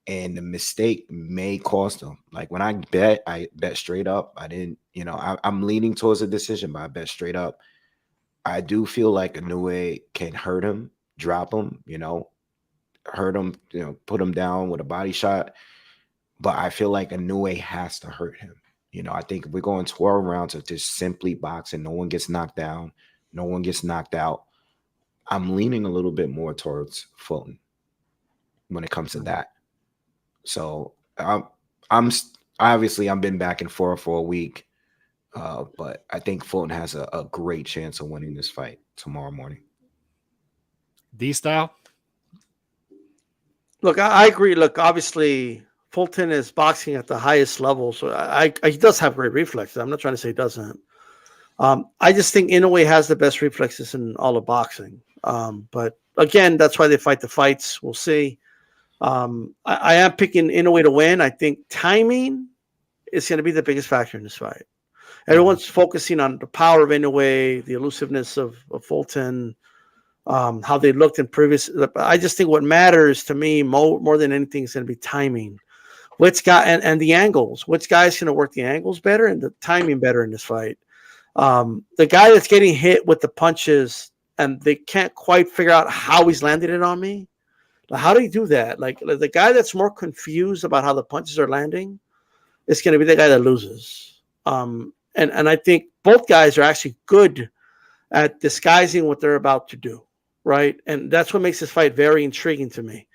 and the mistake may cost him. Like when I bet straight up. I didn't, you know, I'm leaning towards a decision, but I bet straight up. I do feel like Inoue can hurt him, drop him, you know, hurt him, you know, put him down with a body shot. But I feel like Inoue has to hurt him. You know, I think if we're going 12 rounds of just simply boxing, no one gets knocked down, no one gets knocked out, I'm leaning a little bit more towards Fulton when it comes to that. So I'm obviously I've been back and forth for a week, but I think Fulton has a great chance of winning this fight tomorrow morning.
D-Style?
Look, I agree. Look, obviously, Fulton is boxing at the highest level, so he does have great reflexes. I'm not trying to say he doesn't. I just think Inoue has the best reflexes in all of boxing. But again, that's why they fight the fights. We'll see. I am picking Inoue to win. I think timing is going to be the biggest factor in this fight. Everyone's focusing on the power of Inoue, the elusiveness of Fulton, how they looked in previous. I just think what matters to me more than anything is going to be timing. Which guy and the angles. Which guy's going to work the angles better and the timing better in this fight? The guy that's getting hit with the punches and they can't quite figure out how he's landing it on me. Like, how do you do that? Like the guy that's more confused about how the punches are landing is going to be the guy that loses. And I think both guys are actually good at disguising what they're about to do, right? And that's what makes this fight very intriguing to me.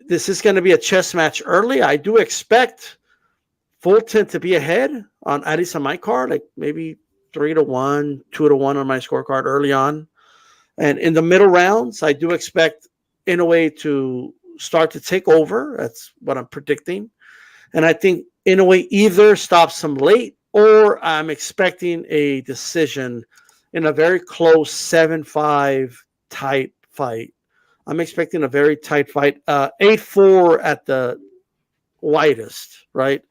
This is going to be a chess match early. I do expect Fulton to be ahead on, at least on my card, like maybe 3-1, 2-1 on my scorecard early on. And in the middle rounds, I do expect Inoue to start to take over. That's what I'm predicting. And I think Inoue either stops him late or I'm expecting a decision in a very close 7-5 tight fight. I'm expecting a very tight fight, 8-4 at the widest, right?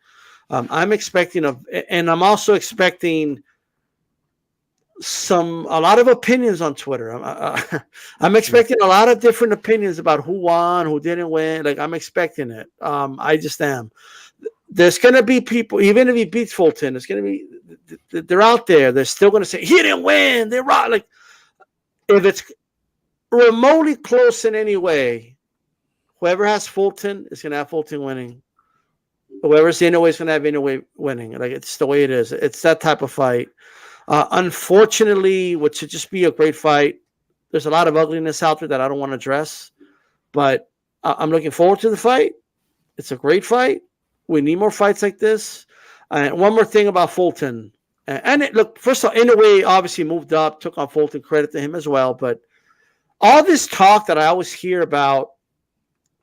I'm expecting and I'm also expecting a lot of opinions on Twitter. I'm expecting a lot of different opinions about who won, who didn't win. Like, I'm expecting it. I just am. There's going to be people, even if he beats Fulton, it's going to be, they're out there. They're still going to say, he didn't win. They're right. Like, if it's remotely close in any way, whoever has Fulton is going to have Fulton winning. Whoever's Inoue is going to have Inoue winning. Like, it's the way it is. It's that type of fight. Unfortunately, what should just be a great fight, there's a lot of ugliness out there that I don't want to address, but I'm looking forward to the fight. It's a great fight. We need more fights like this. And one more thing about Fulton. Look, first of all, Inoue obviously moved up, took on Fulton, credit to him as well. But all this talk that I always hear about,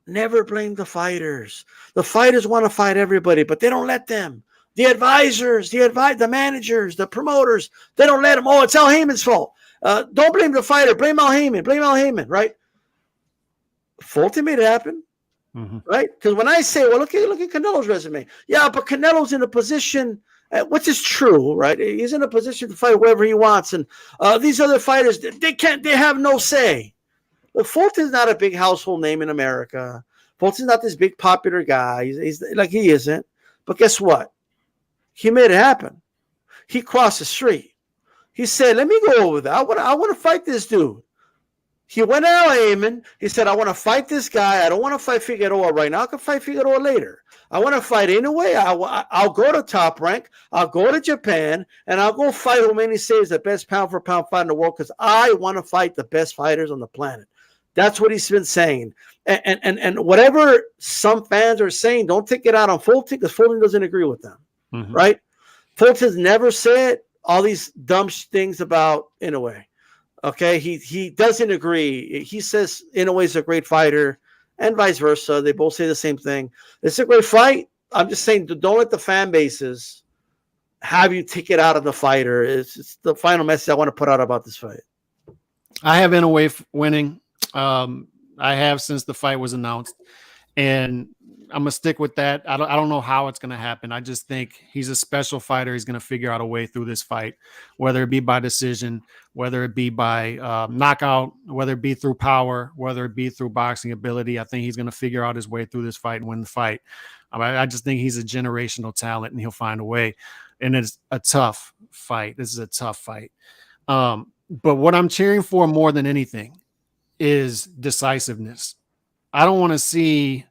never blame the fighters. The fighters want to fight everybody, but they don't let them. The advisors, the managers, the promoters, they don't let them. Oh, it's Al Heyman's fault. Don't blame the fighter. Blame Al Heyman, right? Fulton made it happen. Mm-hmm. Right? Because when I say, well, look at Canelo's resume. Yeah, but Canelo's in a position, which is true, right? He's in a position to fight whoever he wants. And these other fighters, they have no say. Well, Fulton's not a big household name in America. Fulton's not this big popular guy. He's like, he isn't. But guess what? He made it happen. He crossed the street. He said, let me go over there. I want to fight this dude. He went to Al Heyman. He said, I want to fight this guy. I don't want to fight Figueroa right now. I can fight Figueroa later. I want to fight Inoue. I'll go to Top Rank. I'll go to Japan, and I'll go fight who many say is the best pound-for-pound fight in the world because I want to fight the best fighters on the planet. That's what he's been saying. And whatever some fans are saying, don't take it out on Fulton because Fulton doesn't agree with them, right? Fulton's never said all these dumb things about Inoue. Okay, he doesn't agree. He says Inoue is a great fighter, and vice versa. They both say the same thing. It's a great fight. I'm just saying, don't let the fan bases have you take it out of the fighter. It's the final message I want to put out about this fight.
I have Inoue winning. I have since the fight was announced, and I'm gonna stick with that. I don't know how it's gonna happen. I just think he's a special fighter. He's gonna figure out a way through this fight, whether it be by decision, whether it be by knockout, whether it be through power, whether it be through boxing ability. I think he's gonna figure out his way through this fight and win the fight. I just think he's a generational talent, and he'll find a way. And it's a tough fight. This is a tough fight. But what I'm cheering for more than anything is decisiveness. I don't want to see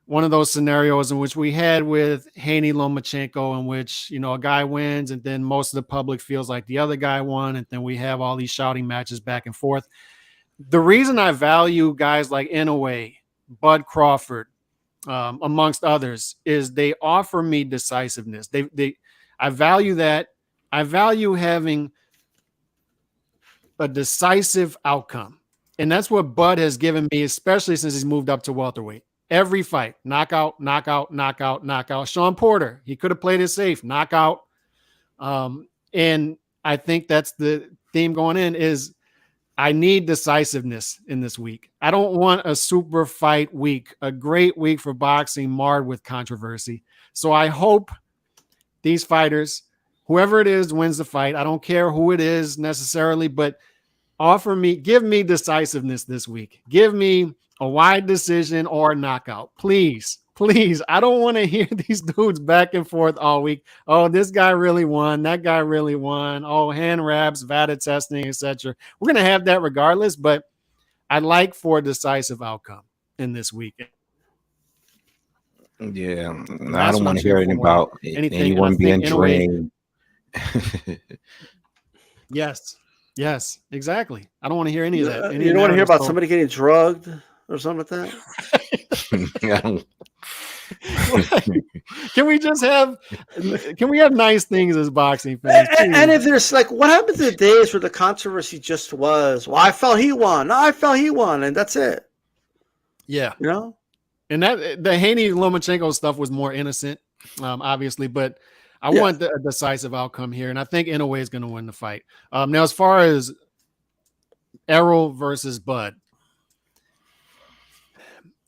one of those scenarios in which we had with Haney Lomachenko, in which, you know, a guy wins and then most of the public feels like the other guy won. And then we have all these shouting matches back and forth. The reason I value guys like Inoue, Bud Crawford, amongst others, is they offer me decisiveness. I value that. I value having a decisive outcome. And that's what Bud has given me, especially since he's moved up to welterweight. Every fight, knockout, knockout, knockout, knockout. Sean Porter, he could have played it safe, knockout. And I think that's the theme going in is I need decisiveness in this week. I don't want a super fight week, a great week for boxing marred with controversy. So I hope these fighters, whoever it is, wins the fight. I don't care who it is necessarily, but give me decisiveness this week. Give me a wide decision or a knockout. Please. I don't want to hear these dudes back and forth all week. Oh, this guy really won. That guy really won. Oh, hand wraps, VADA testing, etc. We're going to have that regardless, but I'd like for a decisive outcome in this week.
Yeah, I don't want to hear anything about anyone being drained.
Yes, exactly. I don't want to hear any of that.
You don't want to hear about somebody getting drugged or something like that?
Can we have nice things as boxing fans?
And if there's like, what happened to the days where the controversy just was, well, I felt he won. No, I felt he won. And that's it.
Yeah.
You know?
And that the Haney Lomachenko stuff was more innocent, obviously, but I want a decisive outcome here. And I think Inoue is going to win the fight. Now, as far as Errol versus Bud,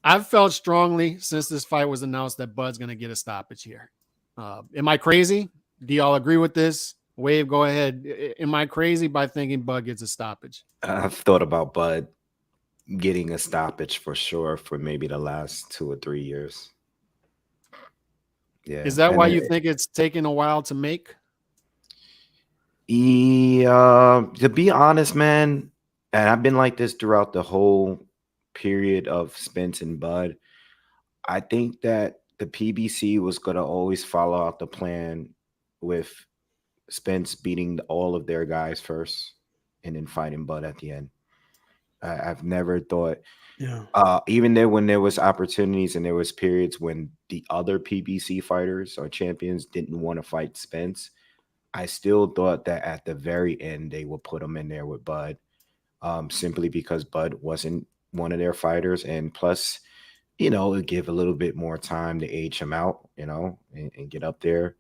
I've felt strongly since this fight was announced that Bud's going to get a stoppage here. Am I crazy? Do y'all agree with this? Wave, go ahead. Am I crazy by thinking Bud gets a stoppage?
I've thought about Bud getting a stoppage for sure for maybe the last 2 or 3 years. Yeah.
Is that why you think it's taking a while to make?
To be honest, man, and I've been like this throughout the whole period of Spence and Bud. I think that the PBC was going to always follow out the plan with Spence beating all of their guys first and then fighting Bud at the end. I've never thought, even there when there was opportunities and there was periods when the other PBC fighters or champions didn't want to fight Spence, I still thought that at the very end they would put him in there with Bud, simply because Bud wasn't one of their fighters, and plus, it'd give a little bit more time to age him out, and get up there.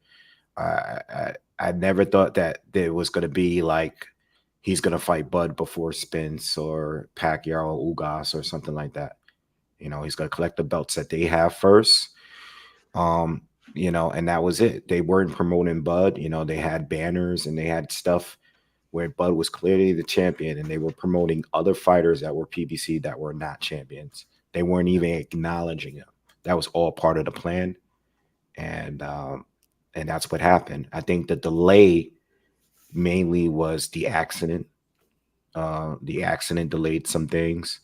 I never thought that there was going to be like he's going to fight Bud before Spence or Pacquiao or Ugas or something like that. He's going to collect the belts that they have first. And that was it. They weren't promoting Bud. They had banners and they had stuff where Bud was clearly the champion, and they were promoting other fighters that were PBC that were not champions. They weren't even acknowledging him. That was all part of the plan. And that's what happened. I think the delay mainly was the accident. The accident delayed some things.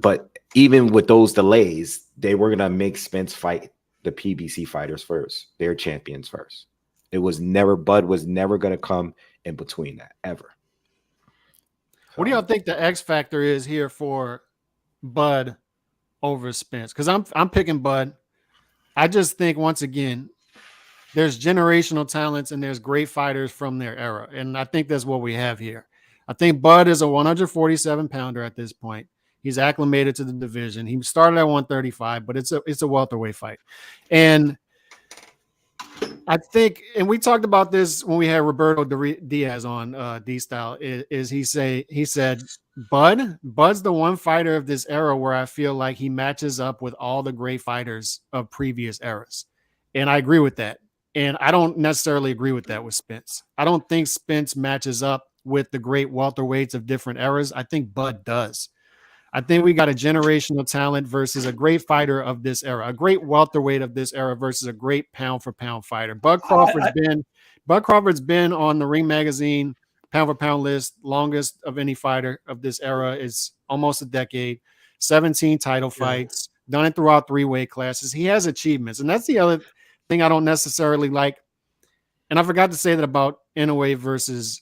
But even with those delays, they were going to make Spence fight the PBC fighters first, their champions first. Bud was never going to come in between that, ever.
What do y'all think the X factor is here for Bud over Spence? Because I'm picking Bud. I just think, once again, there's generational talents and there's great fighters from their era. And I think that's what we have here. I think Bud is a 147-pounder at this point. He's acclimated to the division. He started at 135, but it's a welterweight fight. And I think, and we talked about this when we had Roberto Diaz on D-Style, he said, Bud's the one fighter of this era where I feel like he matches up with all the great fighters of previous eras. And I agree with that. And I don't necessarily agree with that with Spence. I don't think Spence matches up with the great welterweights of different eras. I think Bud does. I think we got a generational talent versus a great fighter of this era, a great welterweight of this era versus a great pound for pound fighter. Bud Crawford's been on the Ring Magazine pound for pound list, longest of any fighter of this era, is almost a decade, 17 title fights, done it throughout 3 weight classes. He has achievements. And that's the other thing I don't necessarily like. And I forgot to say that about Inoue versus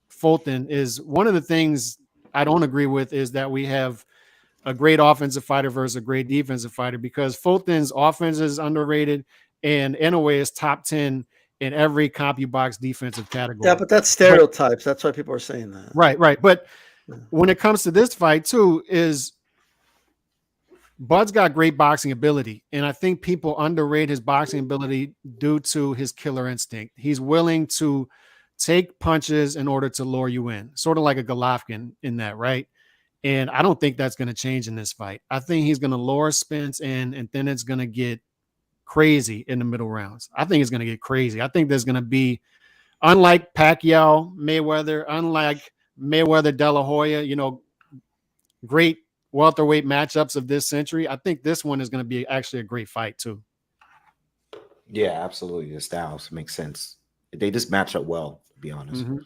Fulton is one of the things I don't agree with is that we have a great offensive fighter versus a great defensive fighter, because Fulton's offense is underrated and Inoue is top 10 in every CompuBox defensive category.
Yeah, but that's stereotypes. That's why people are saying that.
Right. But when it comes to this fight too, is Bud's got great boxing ability, and I think people underrate his boxing ability due to his killer instinct. He's willing to take punches in order to lure you in, sort of like a Golovkin in that, right? And I don't think that's going to change in this fight. I think he's going to lure Spence in, and then it's going to get crazy in the middle rounds. I think it's going to get crazy. I think there's going to be, unlike Pacquiao, Mayweather, unlike Mayweather, De La Hoya, great welterweight matchups of this century. I think this one is going to be actually a great fight too.
Yeah, absolutely. The styles make sense. They just match up well, to be honest.
Mm-hmm.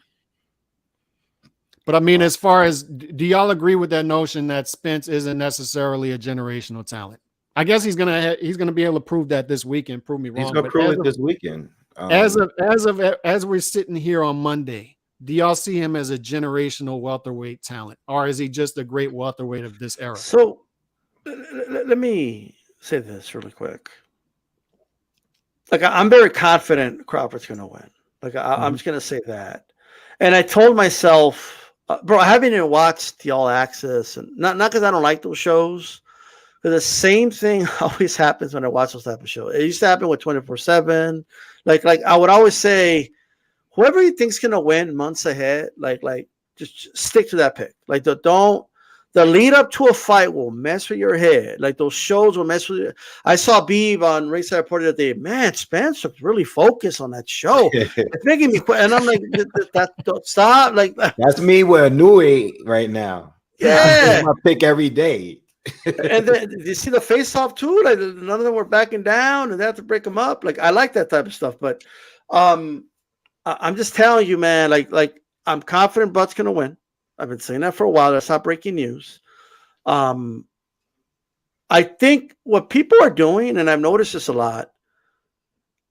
But I mean, as far as, do y'all agree with that notion that Spence isn't necessarily a generational talent? I guess he's gonna be able to prove that this weekend. Prove me wrong.
He's gonna prove it this weekend.
As we're sitting here on Monday, do y'all see him as a generational welterweight talent, or is he just a great welterweight of this era?
So let me say this really quick. Like, I'm very confident Crawford's going to win. Like, I'm just going to say that. And I told myself, bro, I haven't even watched the All Access, and not because I don't like those shows, but the same thing always happens when I watch those type of shows. It used to happen with 24/7. Like I would always say, whoever you think's gonna win months ahead, like just stick to that pick. Like the lead up to a fight will mess with your head. Like those shows will mess with you. I saw Beeb on Ringside Report the other day. Man, Spence was really focused on that show. It's making me quit. And I'm like, don't stop. Like
that's me with Inoue right now.
Yeah,
I pick every day.
And then you see the face off too. Like none of them were backing down, and they have to break them up. Like I like that type of stuff. But I'm just telling you, man. Like I'm confident Bud's gonna win. I've been saying that for a while. That's not breaking news. I think what people are doing, and I've noticed this a lot,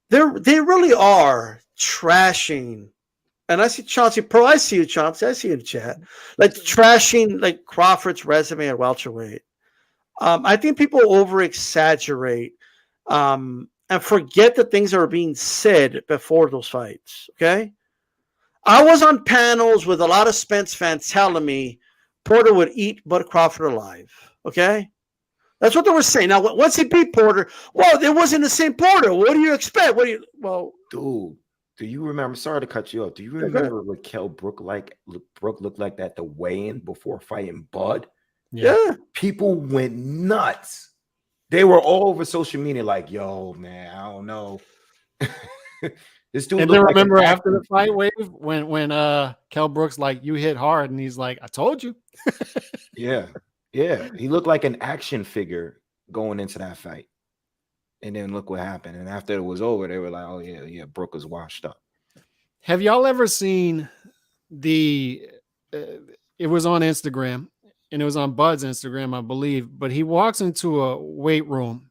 they really are trashing. And I see Chauncey Pro. I see you, Chauncey. I see you in the chat. Like trashing like Crawford's resume at welterweight. I think people over exaggerate and forget the things that are being said before those fights. Okay. I was on panels with a lot of Spence fans telling me Porter would eat Bud Crawford alive. Okay. That's what they were saying. Now, once he beat Porter, well, it wasn't the same Porter. What do you expect? Dude,
do you remember? Sorry to cut you off. Do you remember what Kell Brook looked like that the weigh-in before fighting Bud?
Yeah.
People went nuts. They were all over social media like, yo, man, I don't know. This dude.
And then remember after the fight wave when Kell Brook's like, you hit hard, and he's like, I told you.
Yeah. He looked like an action figure going into that fight. And then look what happened. And after it was over, they were like, oh yeah, Brook was washed up.
Have y'all ever seen it was on Instagram, and it was on Bud's Instagram, I believe, but he walks into a weight room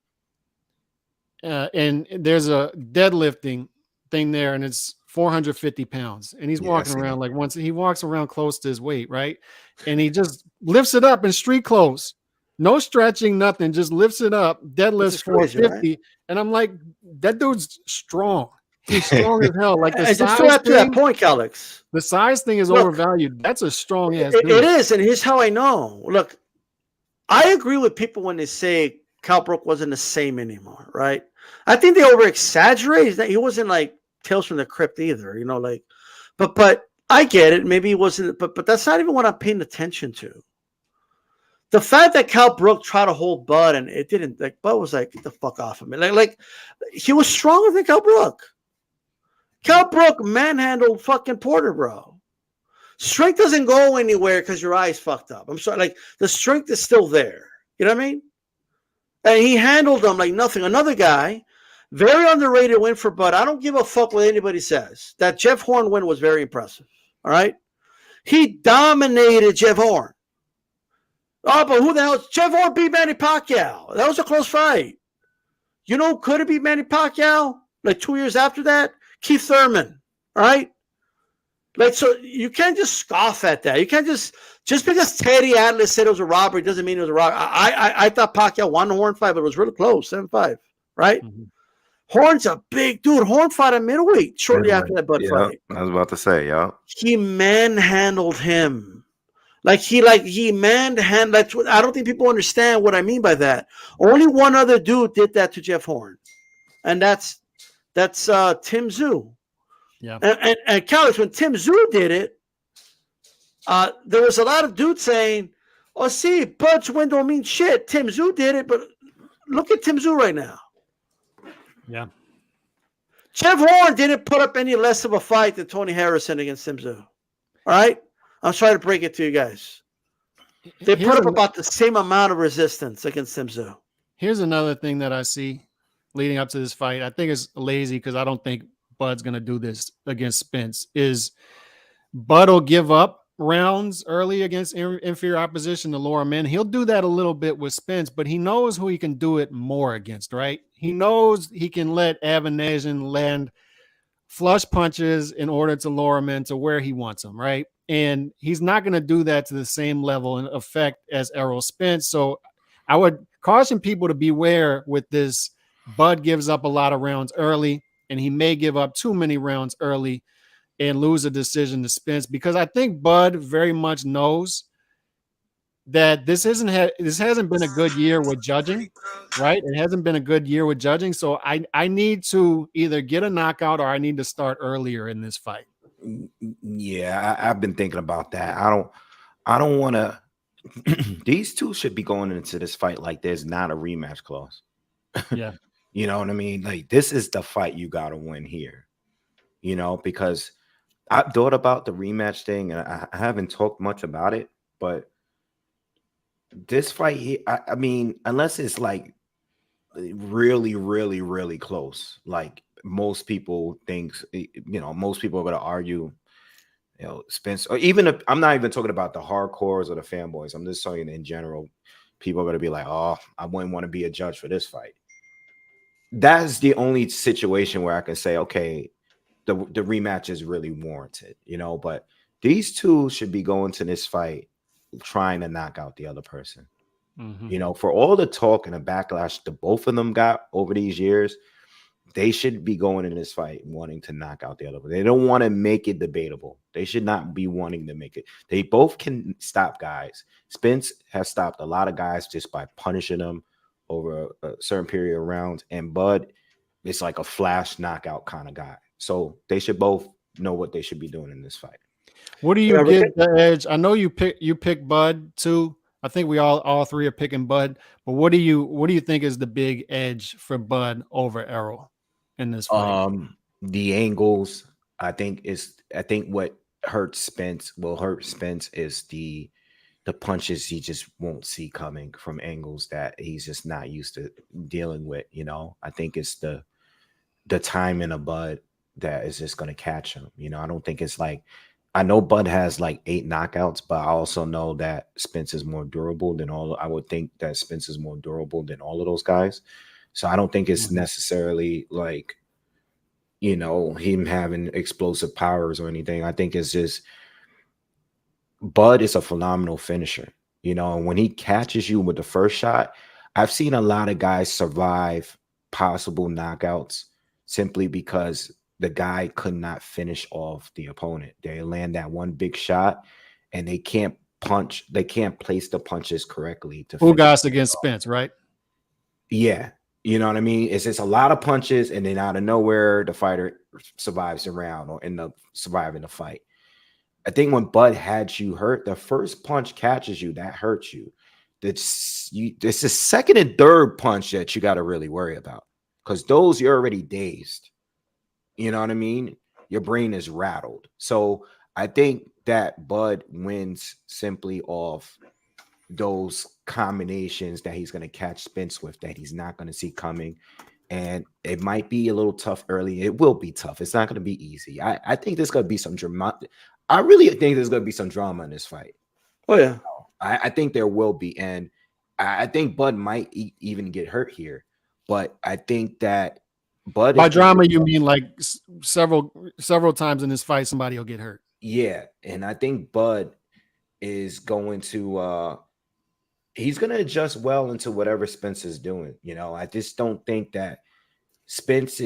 and there's a deadlifting thing there, and it's 450 pounds, and he's walking around like once he walks around close to his weight, right? And he just lifts it up in street clothes, no stretching, nothing, just lifts it up, deadlifts 450, right? And I'm like, that dude's strong. He's strong as hell. Like the size
just to that point, Alex.
The size thing is overvalued. That's a strong ass.
It is, and here's how I know. Look, I agree with people when they say Kell Brook wasn't the same anymore, right? I think they over exaggerate. He wasn't like Tales from the Crypt either, like. But I get it. Maybe he wasn't. But that's not even what I'm paying attention to. The fact that Kell Brook tried to hold Bud and it didn't. Like Bud was like, "Get the fuck off of me!" Like he was stronger than Kell Brook. Kell Brook manhandled fucking Porter, bro. Strength doesn't go anywhere because your eyes fucked up. I'm sorry. Like the strength is still there. You know what I mean? And he handled them like nothing. Another guy, very underrated win for Bud. I don't give a fuck what anybody says. That Jeff Horn win was very impressive. All right? He dominated Jeff Horn. Oh, but who the hell? Jeff Horn beat Manny Pacquiao. That was a close fight. You know who could have beat Manny Pacquiao? Like 2 years after that? Keith Thurman. All right? Like, so you can't just scoff at that. You can't just because Teddy Atlas said it was a robbery doesn't mean it was a robbery. I thought Pacquiao won the Horn fight, but it was really close, 7-5, right? Mm-hmm. Horn's a big dude. Horn fought at middleweight shortly after that Bud fight.
I was about to say, yeah.
He manhandled him. Like he manhandled. That's what I don't think people understand what I mean by that. Only one other dude did that to Jeff Horn, and that's Tim Tszyu.
Yeah.
And Callis, when Tim Tszyu did it, there was a lot of dudes saying, "Oh, see, Bud's win don't mean shit. Tim Tszyu did it, but look at Tim Tszyu right now."
Yeah.
Jeff Horn didn't put up any less of a fight than Tony Harrison against Tim Tszyu. All right? I'm trying to break it to you guys. They put up about the same amount of resistance against Tim Tszyu.
Here's another thing that I see leading up to this fight. I think it's lazy because I don't think Bud's going to do this against Spence. Is Bud will give up rounds early against inferior opposition to lower men. He'll do that a little bit with Spence, but he knows who he can do it more against, right? He knows he can let Avanesian land flush punches in order to lower men to where he wants them, right? And he's not going to do that to the same level and effect as Errol Spence. So I would caution people to beware with this. Bud gives up a lot of rounds early, and he may give up too many rounds early and lose a decision to Spence, because I think Bud very much knows that this hasn't been a good year with judging, right? It hasn't been a good year with judging. So I need to either get a knockout or I need to start earlier in this fight.
Yeah, I've been thinking about that. I don't want to. These two should be going into this fight like there's not a rematch clause.
Yeah.
You know what I mean? Like, this is the fight you got to win here, because I thought about the rematch thing, and I haven't talked much about it, but this fight here, I mean, unless it's like really, really, really close, like most people think, most people are going to argue, Spence, or even if I'm not even talking about the hardcores or the fanboys, I'm just saying in general, people are going to be like, oh, I wouldn't want to be a judge for this fight. That's the only situation where I can say, okay, the rematch is really warranted, but these two should be going to this fight trying to knock out the other person.
Mm-hmm.
For all the talk and the backlash that both of them got over these years, they should be going in this fight wanting to knock out the other one. They don't want to make it debatable. They should not be wanting to make it. They both can stop guys. Spence has stopped a lot of guys just by punishing them over a certain period of rounds, and Bud is like a flash knockout kind of guy. So they should both know what they should be doing in this fight.
What do you give the edge? I know you pick Bud too. I think we all three are picking Bud. But what do you think is the big edge for Bud over Errol in this fight?
The angles. I think what hurts Spence is the punches he just won't see coming from angles that he's just not used to dealing with. I think it's the timing of Bud that is just going to catch him. I don't think it's like, I know Bud has like 8 knockouts, but I also know that Spence is more durable than I would think that Spence is more durable than all of those guys. So I don't think it's necessarily like, him having explosive powers or anything. I think it's just Bud is a phenomenal finisher, and when he catches you with the first shot, I've seen a lot of guys survive possible knockouts simply because the guy could not finish off the opponent. They land that one big shot and they can't punch. They can't place the punches correctly.
Ugas against Spence, right?
Yeah. You know what I mean? It's just a lot of punches, and then out of nowhere, the fighter survives the round or end up surviving the fight. I think when Bud had you hurt, the first punch catches you, that hurts you. It's the second and third punch that you got to really worry about, because those you're already dazed. You know what I mean? Your brain is rattled. So I think that Bud wins simply off those combinations that he's going to catch Spence with that he's not going to see coming. And it might be a little tough early. It will be tough. It's not going to be easy. I think there's going to be some drama. I really think there's going to be some drama in this fight.
Oh, yeah.
I think there will be. And I think Bud might even get hurt here. But I think that Bud,
by drama, you mean like several times in this fight, somebody will get hurt.
Yeah. And I think Bud is going to he's going to adjust well into whatever Spence is doing. I just don't think that Spence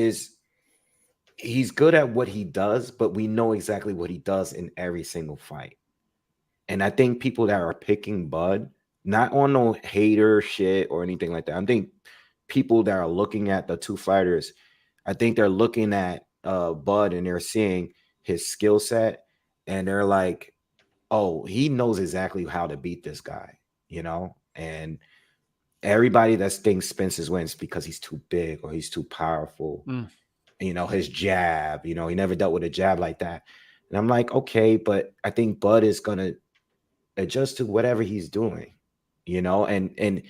he's good at what he does, but we know exactly what he does in every single fight. And I think people that are picking Bud, not on no hater shit or anything like that. I think people that are looking at the two fighters, I think they're looking at Bud and they're seeing his skill set and they're like, oh, he knows exactly how to beat this guy, you know? And everybody that thinks Spence wins because he's too big or he's too powerful. You know, his jab, you know, he never dealt with a jab like that. And I'm like, okay, but I think Bud is going to adjust to whatever he's doing, you know, and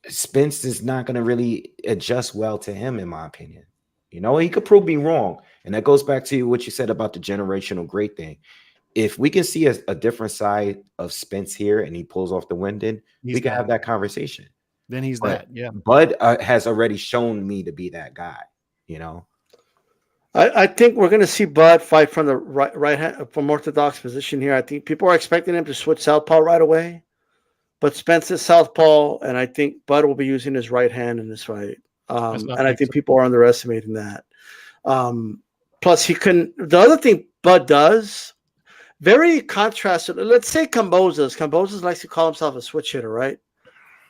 Spence is not going to really adjust well to him, in my opinion. You know, he could prove me wrong. And that goes back to what you said about the generational great thing. If we can see a different side of Spence here and he pulls off the win, then we can have that conversation.
Then he's that. Yeah.
Bud has already shown me to be that guy, you know.
I think we're going to see Bud fight from the right hand, from orthodox position here. I think people are expecting him to switch southpaw right away, but Spence is southpaw, and I think Bud will be using his right hand in this fight. And I think people are underestimating that. Plus, he couldn't. The other thing Bud does, very contrasted. Let's say Cambosos. Cambosos likes to call himself a switch hitter, right?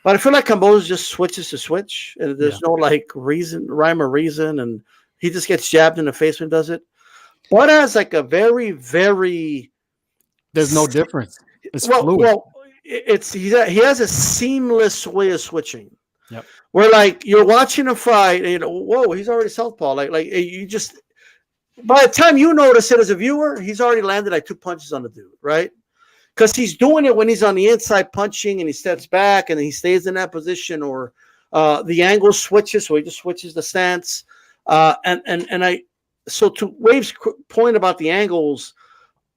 But I feel like Cambosos just switches to switch, and there's no like rhyme or reason, and he just gets jabbed in the face when he does it. Bud has like a very, very.
There's no difference. It's fluid. Well,
he has a seamless way of switching.
Yep.
Where like you're watching a fight, and you know, whoa, he's already southpaw. Like you just. By the time you notice it as a viewer, he's already landed like 2 punches on the dude, right? Because he's doing it when he's on the inside punching and he steps back and he stays in that position, or the angle switches, so he just switches the stance. So to Wave's point about the angles,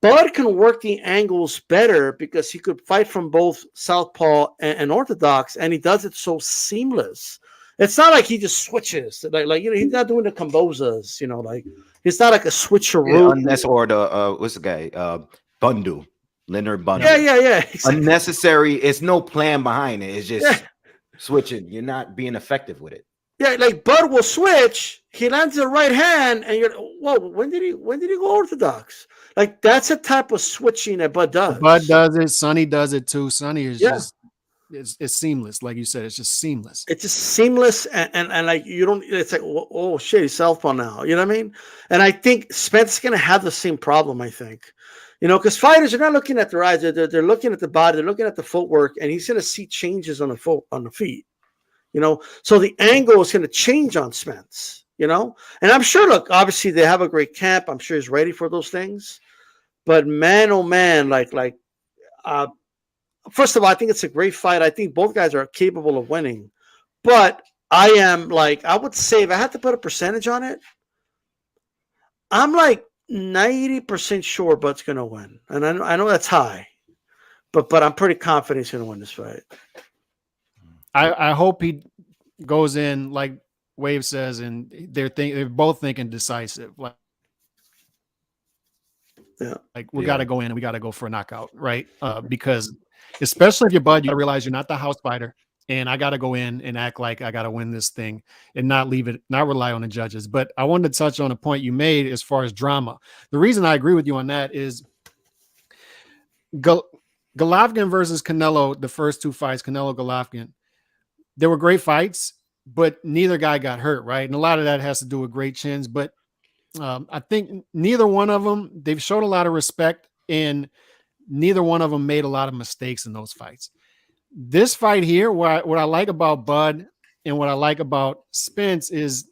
Bud can work the angles better because he could fight from both southpaw and orthodox, and he does it so seamless. It's not like he just switches, like you know, he's not doing the Cambozas, you know, like it's not like a switcheroo.
Unless or the what's the guy? Bundu. Leonard Bundu.
Yeah.
Exactly. Unnecessary. It's no plan behind it. It's just switching. You're not being effective with it.
Yeah, like Bud will switch. He lands the right hand, and you're, whoa. When did he go orthodox? Like that's a type of switching that Bud does.
Bud does it. Sonny does it too. Sonny is just it's seamless, like you said. It's just seamless.
It's just seamless, and like you don't. It's like oh shit, he's southpaw now. You know what I mean? And I think Spence is gonna have the same problem. I think. You know, because fighters are not looking at their eyes; they're looking at the body, they're looking at the footwork, and he's going to see changes on the feet. You know, so the angle is going to change on Spence. You know, and I'm sure. Look, obviously they have a great camp. I'm sure he's ready for those things. But man, oh man, first of all, I think it's a great fight. I think both guys are capable of winning. But I am I would say if I had to put a percentage on it, I'm like 90% sure Bud's going to win. And I know that's high, but I'm pretty confident he's going to win this fight.
I hope he goes in like Wave says, and they're both thinking decisive. Like we got to go in and we got to go for a knockout, right? Because especially if you're Bud, you realize you're not the house fighter, and I got to go in and act like I got to win this thing and not rely on the judges. But I wanted to touch on a point you made as far as drama. The reason I agree with you on that is Golovkin versus Canelo, the first two fights, Canelo-Golovkin, they were great fights, but neither guy got hurt, right? And a lot of that has to do with great chins. But I think neither one of them, they've showed a lot of respect, and neither one of them made a lot of mistakes in those fights. This fight here, what I like about Bud and what I like about Spence is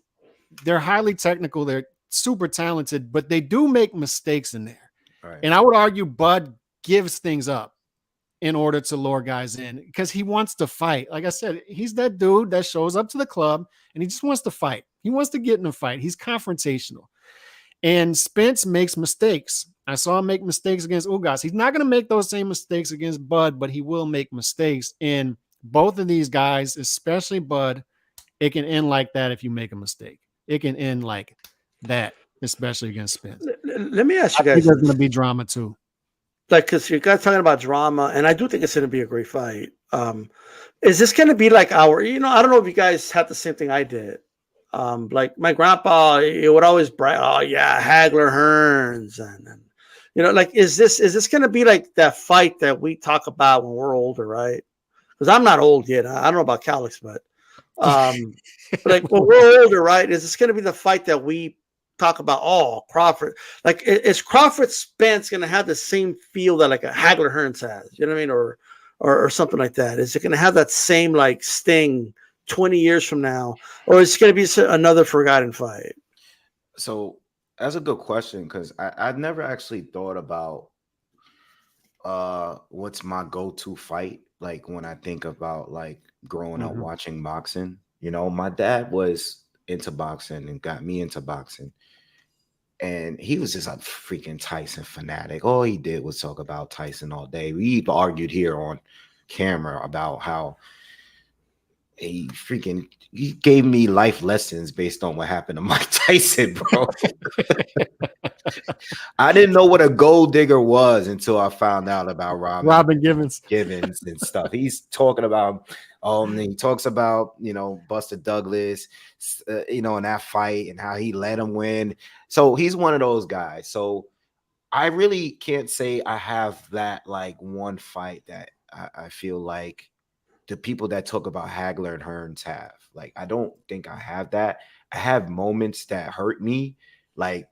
they're highly technical. They're super talented, but they do make mistakes in there. Right. And I would argue Bud gives things up in order to lure guys in because he wants to fight. Like I said, he's that dude that shows up to the club and he just wants to fight. He wants to get in a fight. He's confrontational. And Spence makes mistakes. I saw him make mistakes against Ugas. He's not going to make those same mistakes against Bud, but he will make mistakes. And both of these guys, especially Bud, it can end like that if you make a mistake. It can end like that, especially against Spence.
Let me ask you guys.
I think there's going to be drama too.
Like, because you guys talking about drama, and I do think it's going to be a great fight. Is this going to be like I don't know if you guys had the same thing I did. Like my grandpa, he would always brag, oh yeah, Hagler Hearns, and You know, like, is this going to be like that fight that we talk about when we're older, right? Because I'm not old yet. I don't know about Calix, but like when we're older, right? Is this going to be the fight that we talk about? Oh, Crawford. Like, is Crawford Spence going to have the same feel that like a Hagler Hearns has? You know what I mean? Or something like that. Is it going to have that same like sting 20 years from now, or is it going to be another forgotten fight?
So that's a good question, because I've never actually thought about what's my go-to fight. Like when I think about like growing up watching boxing, you know, my dad was into boxing and got me into boxing. And he was just a freaking Tyson fanatic. All he did was talk about Tyson all day. We argued here on camera about how he gave me life lessons based on what happened to Mike Tyson, bro. I didn't know what a gold digger was until I found out about
Robin Givens
and stuff. He's talking about, he talks about, you know, Buster Douglas, you know, in that fight and how he let him win. So he's one of those guys. So I really can't say I have that like one fight that I feel like the people that talk about Hagler and Hearns have. Like, I don't think I have that. I have moments that hurt me, like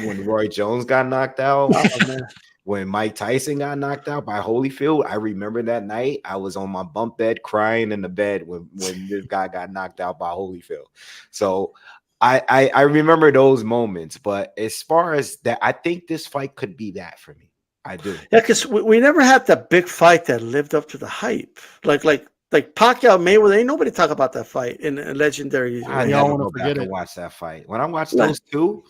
when Roy Jones got knocked out, when Mike Tyson got knocked out by Holyfield. I remember that night I was on my bunk bed crying in the bed when this guy got knocked out by Holyfield. So I remember those moments. But as far as that, I think this fight could be that for me. I do.
Yeah, because we never had that big fight that lived up to the hype. Like Pacquiao Mayweather, ain't nobody talk about that fight in a legendary.
I never go back and watch that fight. When I watch those two,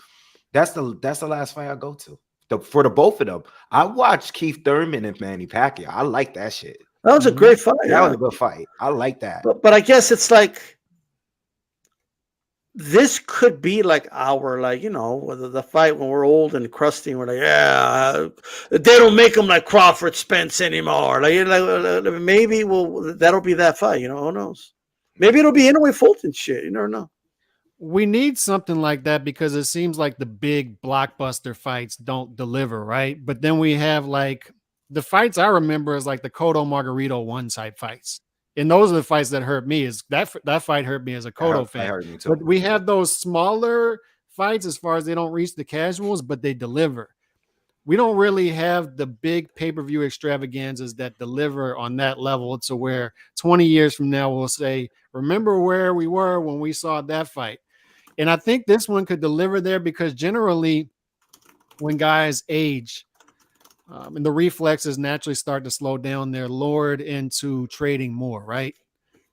that's the last fight I go to. For the both of them, I watched Keith Thurman and Manny Pacquiao. I like that shit.
That was a great fight.
That was a good fight. I like that.
But I guess it's like, this could be like our, like, you know, the fight when we're old and crusty, and we're like, yeah, they don't make them like Crawford Spence anymore. Like maybe that'll be that fight. You know, who knows? Maybe it'll be Inoue-Fulton shit. You never know.
We need something like that, because it seems like the big blockbuster fights don't deliver, right? But then we have like the fights I remember is like the Cotto Margarito one type fights. And those are the fights that hurt me. Is that fight hurt me as a Cotto fan.
Hurt me too.
But we have those smaller fights as far as they don't reach the casuals, but they deliver. We don't really have the big pay-per-view extravaganzas that deliver on that level, to where 20 years from now we'll say, remember where we were when we saw that fight. And I think this one could deliver there, because generally when guys age, and the reflexes naturally start to slow down, they're lured into trading more, right?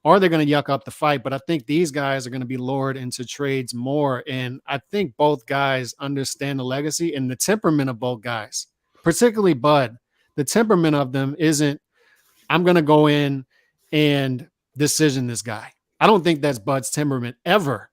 Or they're going to yuck up the fight. But I think these guys are going to be lured into trades more. And I think both guys understand the legacy and the temperament of both guys, particularly Bud. The temperament of them isn't, I'm going to go in and decision this guy. I don't think that's Bud's temperament ever.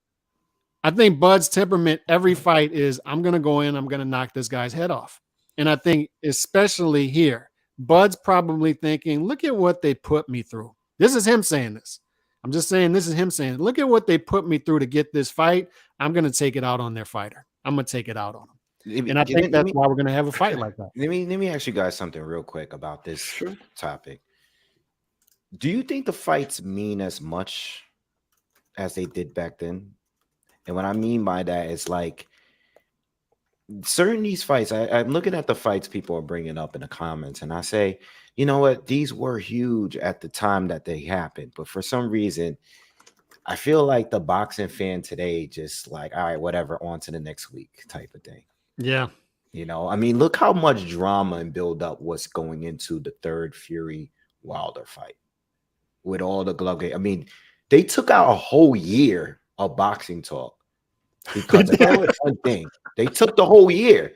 I think Bud's temperament every fight is, I'm going to go in, I'm going to knock this guy's head off. And I think especially here, Bud's probably thinking, look at what they put me through. This is him saying this. I'm just saying this is him saying, look at what they put me through to get this fight. I'm going to take it out on their fighter. I'm going to take it out on them. And I think that's why we're going to have a fight like that.
Let me ask you guys something real quick about this topic. Do you think the fights mean as much as they did back then? And what I mean by that is like, certain these fights, I'm looking at the fights people are bringing up in the comments, and I say, you know what, these were huge at the time that they happened, but for some reason I feel like the boxing fan today just like, all right, whatever, on to the next week type of thing.
Yeah,
you know, I mean, look how much drama and build up was going into the third Fury Wilder fight with all the glove game. I mean, they took out a whole year of boxing talk because of that one thing. They took the whole year.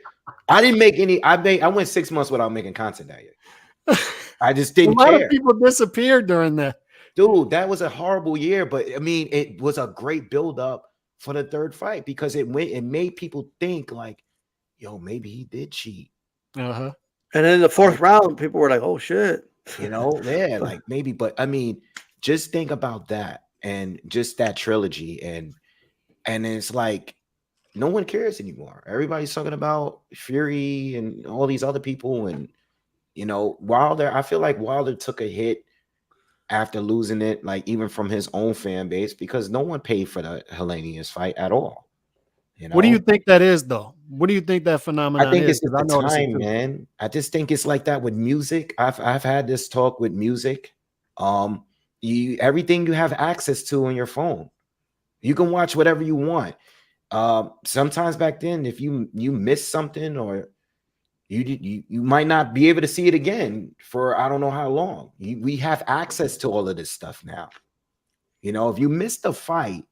I didn't make any. I went 6 months without making content that year. I just didn't care. A lot of
people disappeared during that.
Dude, that was a horrible year. But I mean, it was a great build up for the third fight, because it made people think like, yo, maybe he did cheat.
And then in the fourth round, people were like, oh shit.
You know, yeah, like maybe. But I mean, just think about that, and just that trilogy, and it's like, no one cares anymore. Everybody's talking about Fury and all these other people, and Wilder. I feel like Wilder took a hit after losing it, like even from his own fan base, because no one paid for the Hellenius fight at all.
What do you think that is, though? What do you think that phenomenon
I think
is?
it's the time, man. I just think it's like that with music. I've had this talk with music. Everything you have access to on your phone, you can watch whatever you want. Sometimes back then, if you miss something, or you might not be able to see it again for I don't know how long. We have access to all of this stuff now. If you missed the fight,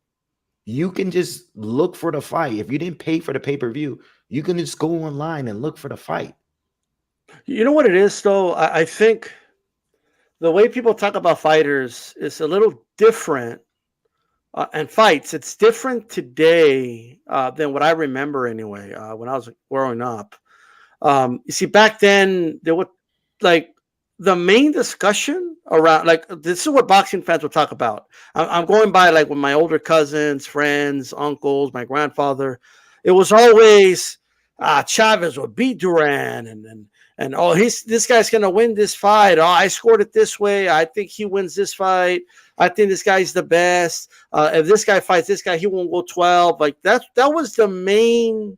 you can just look for the fight. If you didn't pay for the pay-per-view, you can just go online and look for the fight.
You know what it is, though? I think the way people talk about fighters is a little different. And fights, it's different today than what I remember anyway, when I was growing up. You see, back then, there were like the main discussion around, like, this is what boxing fans will talk about. I'm going by like with my older cousins, friends, uncles, my grandfather. It was always Chavez would beat Duran, and oh, this guy's gonna win this fight. Oh, I scored it this way. I think he wins this fight. I think this guy's the best. If this guy fights this guy, he won't go 12. Like that was the main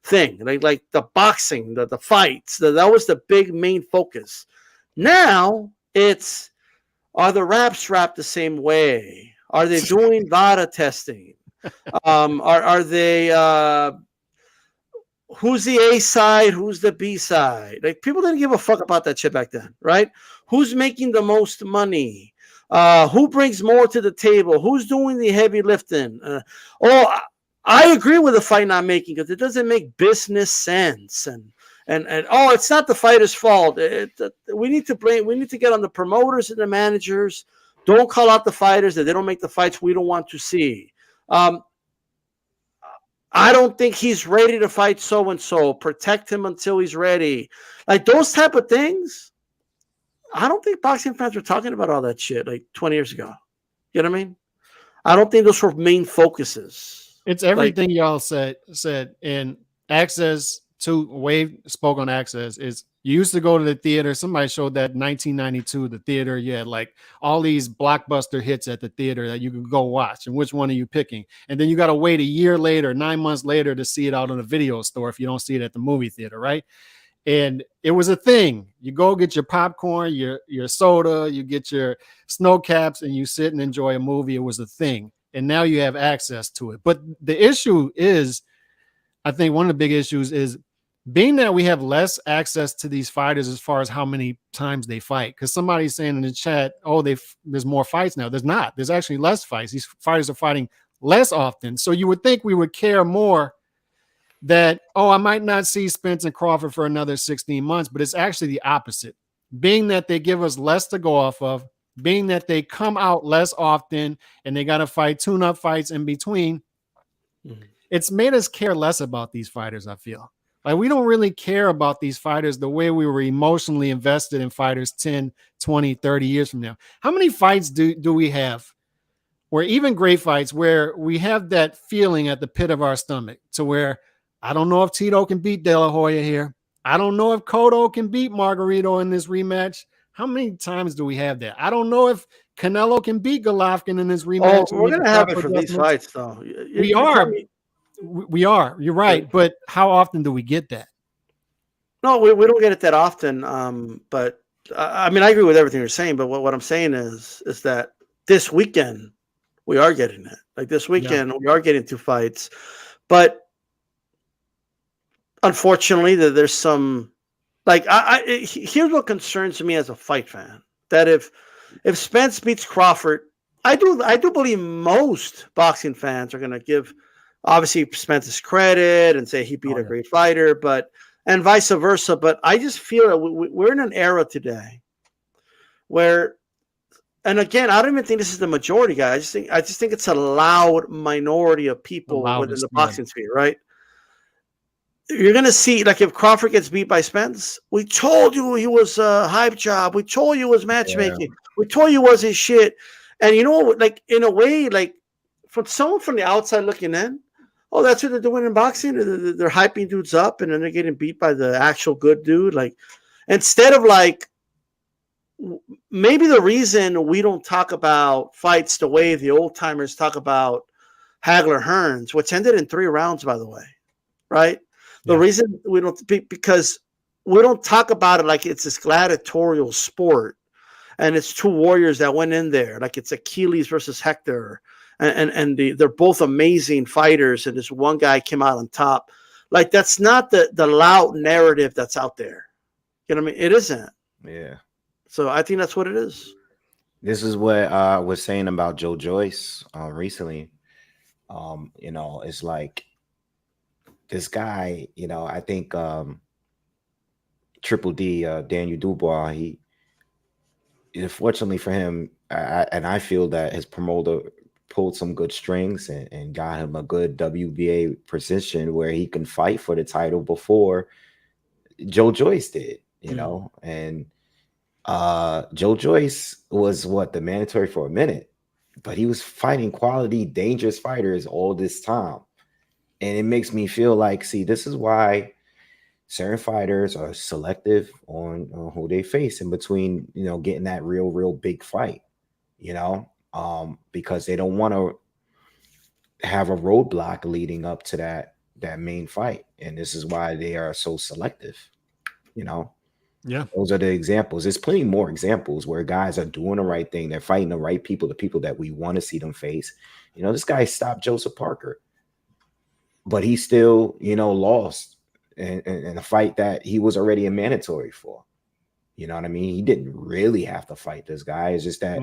thing. Like the boxing, the fights. That was the big main focus. Now it's, are the raps wrapped the same way? Are they doing VADA testing? Are they? Who's the A side? Who's the B side? Like, people didn't give a fuck about that shit back then, right? Who's making the most money? Who brings more to the table? Who's doing the heavy lifting? I agree with the fight not making, because it doesn't make business sense. And it's not the fighter's fault. We need to blame. We need to get on the promoters and the managers. Don't call out the fighters that they don't make the fights we don't want to see. I don't think he's ready to fight so-and-so. Protect him until he's ready. Like those type of things. I don't think boxing fans were talking about all that shit like 20 years ago. You know what I mean? I don't think those were main focuses.
It's everything y'all said. And access to Wave spoke on access is, you used to go to the theater. Somebody showed that in 1992, the theater, you had like all these blockbuster hits at the theater that you could go watch. And which one are you picking? And then you got to wait a year later, 9 months later, to see it out in a video store if you don't see it at the movie theater, right? And it was a thing. You go get your popcorn, your soda, you get your snow caps, and you sit and enjoy a movie. It was a thing. And now you have access to it. But the issue is, I think one of the big issues is, being that we have less access to these fighters as far as how many times they fight. Because somebody's saying in the chat, oh, there's more fights now. There's not. There's actually less fights. These fighters are fighting less often. So you would think we would care more that, oh, I might not see Spence and Crawford for another 16 months, but it's actually the opposite. Being that they give us less to go off of, being that they come out less often and they got to fight tune-up fights in between, it's made us care less about these fighters, I feel. Like, we don't really care about these fighters the way we were emotionally invested in fighters 10, 20, 30 years from now. How many fights do we have, where even great fights, where we have that feeling at the pit of our stomach to where, I don't know if Tito can beat De La Hoya here. I don't know if Cotto can beat Margarito in this rematch. How many times do we have that? I don't know if Canelo can beat Golovkin in this rematch.
Oh, we're going to have it for these fights, though.
We are. You're right. But how often do we get that?
No, we don't get it that often. But I mean, I agree with everything you're saying. But what I'm saying is that this weekend we are getting it. Like this weekend, we are getting 2 fights. But unfortunately, there's some, like, here's what concerns me as a fight fan. That if Spence beats Crawford, I do believe most boxing fans are going to give, obviously, Spence's credit and say he beat a great fighter, and vice versa. But I just feel that we're in an era today where, and again, I don't even think this is the majority, guys. I just think it's a loud minority of people within the boxing sphere, right? You're going to see, like, if Crawford gets beat by Spence, we told you he was a hype job. We told you it was matchmaking. Yeah. We told you it was his shit. And, you know, like, in a way, like, from someone from the outside looking in, oh, that's what they're doing in boxing. They're hyping dudes up, and then they're getting beat by the actual good dude. Like, instead of like, maybe the reason we don't talk about fights the way the old timers talk about Hagler Hearns, which ended in 3 rounds, by the way, right? The reason we don't, because we don't talk about it like it's this gladiatorial sport, and it's 2 warriors that went in there, like it's Achilles versus Hector, and they're both amazing fighters, and this one guy came out on top. Like, that's not the loud narrative that's out there. You know what I mean? It isn't.
Yeah.
So I think that's what it is.
This is what I was saying about Joe Joyce recently. You know, it's like this guy, you know, I think Triple D, Daniel Dubois, he, unfortunately for him, I feel that his promoter pulled some good strings and got him a good WBA position where he can fight for the title before Joe Joyce did, you know, and Joe Joyce was the mandatory for a minute, but he was fighting quality, dangerous fighters all this time. And it makes me feel like, see, this is why certain fighters are selective on who they face in between, you know, getting that real big fight, you know, because they don't want to have a roadblock leading up to that main fight. And this is why they are so selective, you know.
Yeah,
those are the examples. There's plenty more examples where guys are doing the right thing. They're fighting the right people, the people that we want to see them face. You know, this guy stopped Joseph Parker, but he still, you know, lost in a fight that he was already a mandatory for. You know what I mean? He didn't really have to fight this guy. It's just that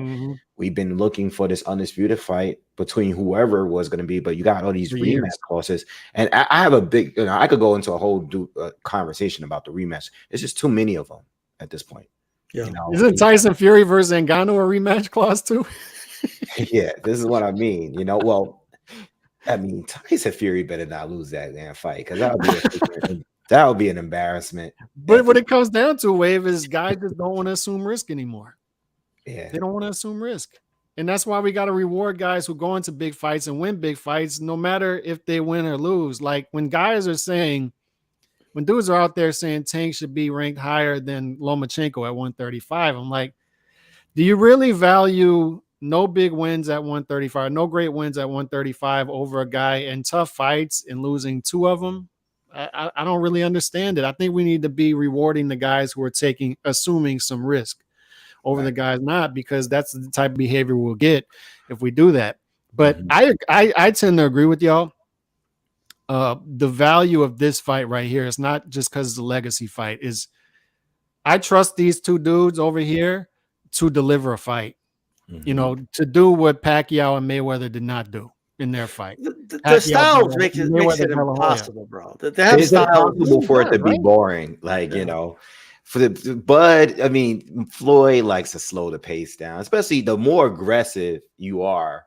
we've been looking for this undisputed fight between whoever was going to be, but you got all these rematch clauses. And I have a big, you know, I could go into a whole conversation about the rematch. It's just too many of them at this point.
Yeah.
You know?
Isn't Tyson Fury versus Ngannou a rematch clause too?
Yeah, this is what I mean. You know, well, I mean, Tyson Fury better not lose that damn fight, because that would be an embarrassment.
But what it comes down to, Wave, is guys just don't want to assume risk anymore.
Yeah,
they don't want to assume risk, and that's why we got to reward guys who go into big fights and win big fights, no matter if they win or lose. Like when guys are saying, when dudes are out there saying Tank should be ranked higher than Lomachenko at 135, I'm like, do you really value no big wins at 135, no great wins at 135 over a guy in tough fights and losing 2 of them? I don't really understand it. I think we need to be rewarding the guys who are assuming some risk over the guys not, because that's the type of behavior we'll get if we do that. But I tend to agree with y'all. The value of this fight right here is not just because it's a legacy fight. Is I trust these 2 dudes over here to deliver a fight. You know, to do what Pacquiao and Mayweather did not do in their fight.
The styles makes it impossible, bro.
It's impossible for it to be boring. Like, you know, for the Bud, I mean, Floyd likes to slow the pace down, especially the more aggressive you are,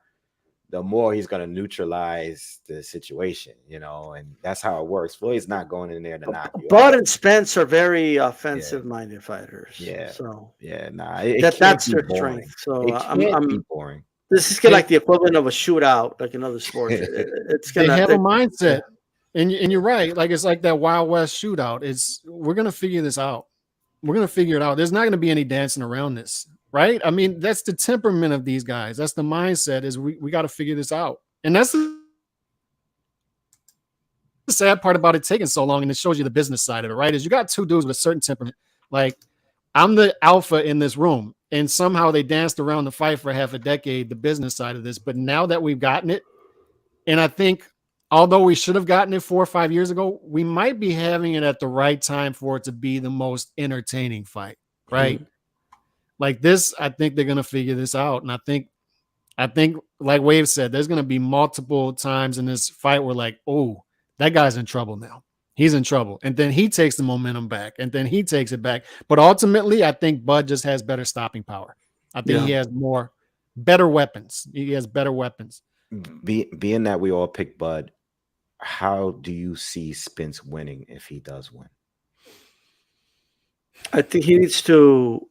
the more he's going to neutralize the situation, you know, and that's how it works. Floyd's not going in there to knock you out.
Bud and Spence are very offensive-minded fighters.
Yeah.
So
that's
their strength. So
I'm be boring.
This is like the equivalent of a shootout, like in other sports. It's gonna
they have a mindset, and you're right. Like it's like that Wild West shootout. We're gonna figure this out. We're gonna figure it out. There's not gonna be any dancing around this, right? I mean, that's the temperament of these guys. That's the mindset. Is we got to figure this out, and that's the sad part about it taking so long. And it shows you the business side of it, right? Is you got 2 dudes with a certain temperament. Like I'm the alpha in this room. And somehow they danced around the fight for half a decade, the business side of this. But now that we've gotten it, and I think although we should have gotten it 4 or 5 years ago, we might be having it at the right time for it to be the most entertaining fight, right? Like this, I think they're going to figure this out. And I think, like Wave said, there's going to be multiple times in this fight where like, oh, that guy's in trouble now. He's in trouble. And then he takes the momentum back, and then he takes it back. But ultimately, I think Bud just has better stopping power. I think he has better weapons. He has better weapons.
Being that we all pick Bud, how do you see Spence winning if he does win?
I think he needs to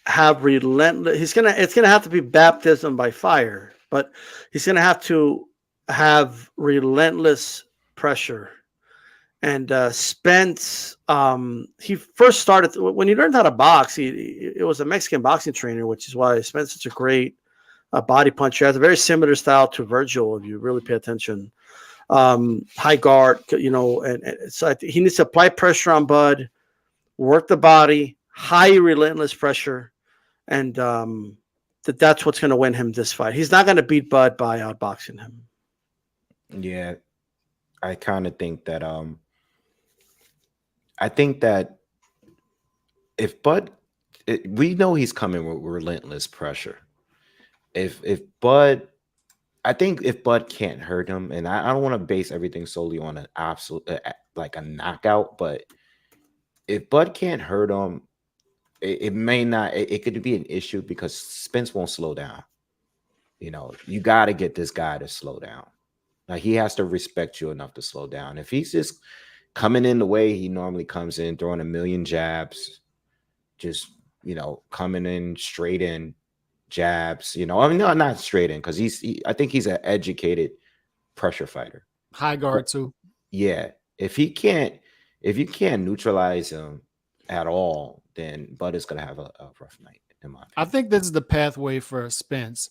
have relentless. It's gonna have to be baptism by fire, but he's gonna have to have relentless pressure. And Spence, he first started when he learned how to box. It was a Mexican boxing trainer, which is why Spence is such a great body puncher. He has a very similar style to Virgil, if you really pay attention. High guard, and so he needs to apply pressure on Bud, work the body, high relentless pressure, and that's what's going to win him this fight. He's not going to beat Bud by outboxing him.
Yeah, I kind of think that I think that if Bud, we know he's coming with relentless pressure. If Bud, I think if Bud can't hurt him, and I don't want to base everything solely on an absolute like a knockout, but if Bud can't hurt him, it may not. It could be an issue because Spence won't slow down. You got to get this guy to slow down. Like he has to respect you enough to slow down. If he's just coming in the way he normally comes in, throwing a million jabs, just coming in straight in jabs. I mean, no, not straight in because I think he's an educated pressure fighter.
High guard too.
Yeah, if you can't neutralize him at all, then Bud is gonna have a rough night. In my opinion.
I think this is the pathway for Spence.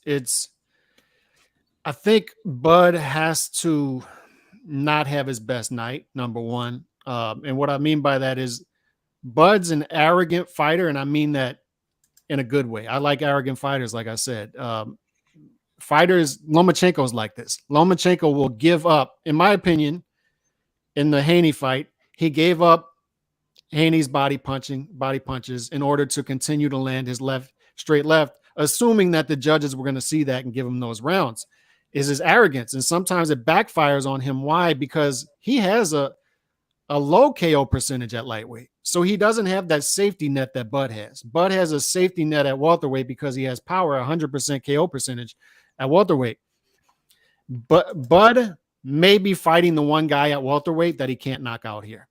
I think Bud has to not have his best night, number one. And what I mean by that is Bud's an arrogant fighter, and I mean that in a good way. I like arrogant fighters, like I said. Fighters, Lomachenko's like this. Lomachenko will give up, in my opinion, in the Haney fight, he gave up Haney's body punches in order to continue to land his straight left, assuming that the judges were going to see that and give him those rounds. Is his arrogance, and sometimes it backfires on him. Why? Because he has a low KO percentage at lightweight, so he doesn't have that safety net that Bud has. Bud has a safety net at welterweight because he has power, 100% KO percentage at welterweight. But Bud may be fighting the one guy at welterweight that he can't knock out here.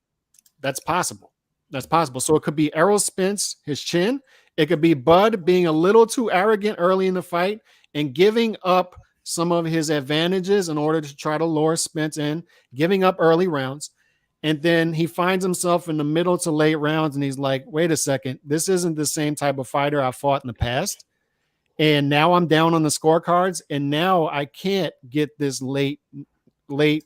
That's possible. So it could be Errol Spence, his chin. It could be Bud being a little too arrogant early in the fight and giving up some of his advantages in order to try to lure Spence in, giving up early rounds. And then he finds himself in the middle to late rounds, and he's like, wait a second, this isn't the same type of fighter I fought in the past. And now I'm down on the scorecards, and now I can't get this late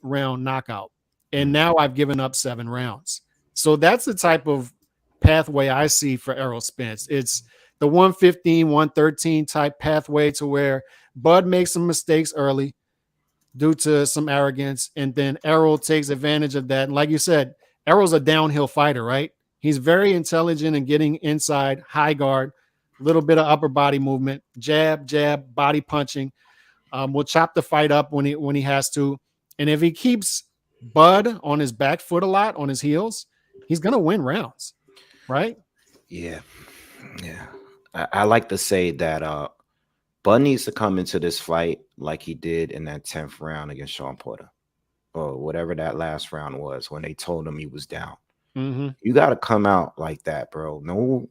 round knockout. And now I've given up 7 rounds. So that's the type of pathway I see for Errol Spence. It's the 115, 113 type pathway to where Bud makes some mistakes early due to some arrogance, and then Errol takes advantage of that. And like you said, Errol's a downhill fighter, right? He's very intelligent in getting inside, high guard, a little bit of upper body movement, jab, body punching. Will chop the fight up when he has to. And if he keeps Bud on his back foot a lot, on his heels, he's going to win rounds, right?
Yeah. I like to say that Bud needs to come into this fight like he did in that 10th round against Sean Porter, or whatever that last round was when they told him he was down.
Mm-hmm.
You got to come out like that, bro. No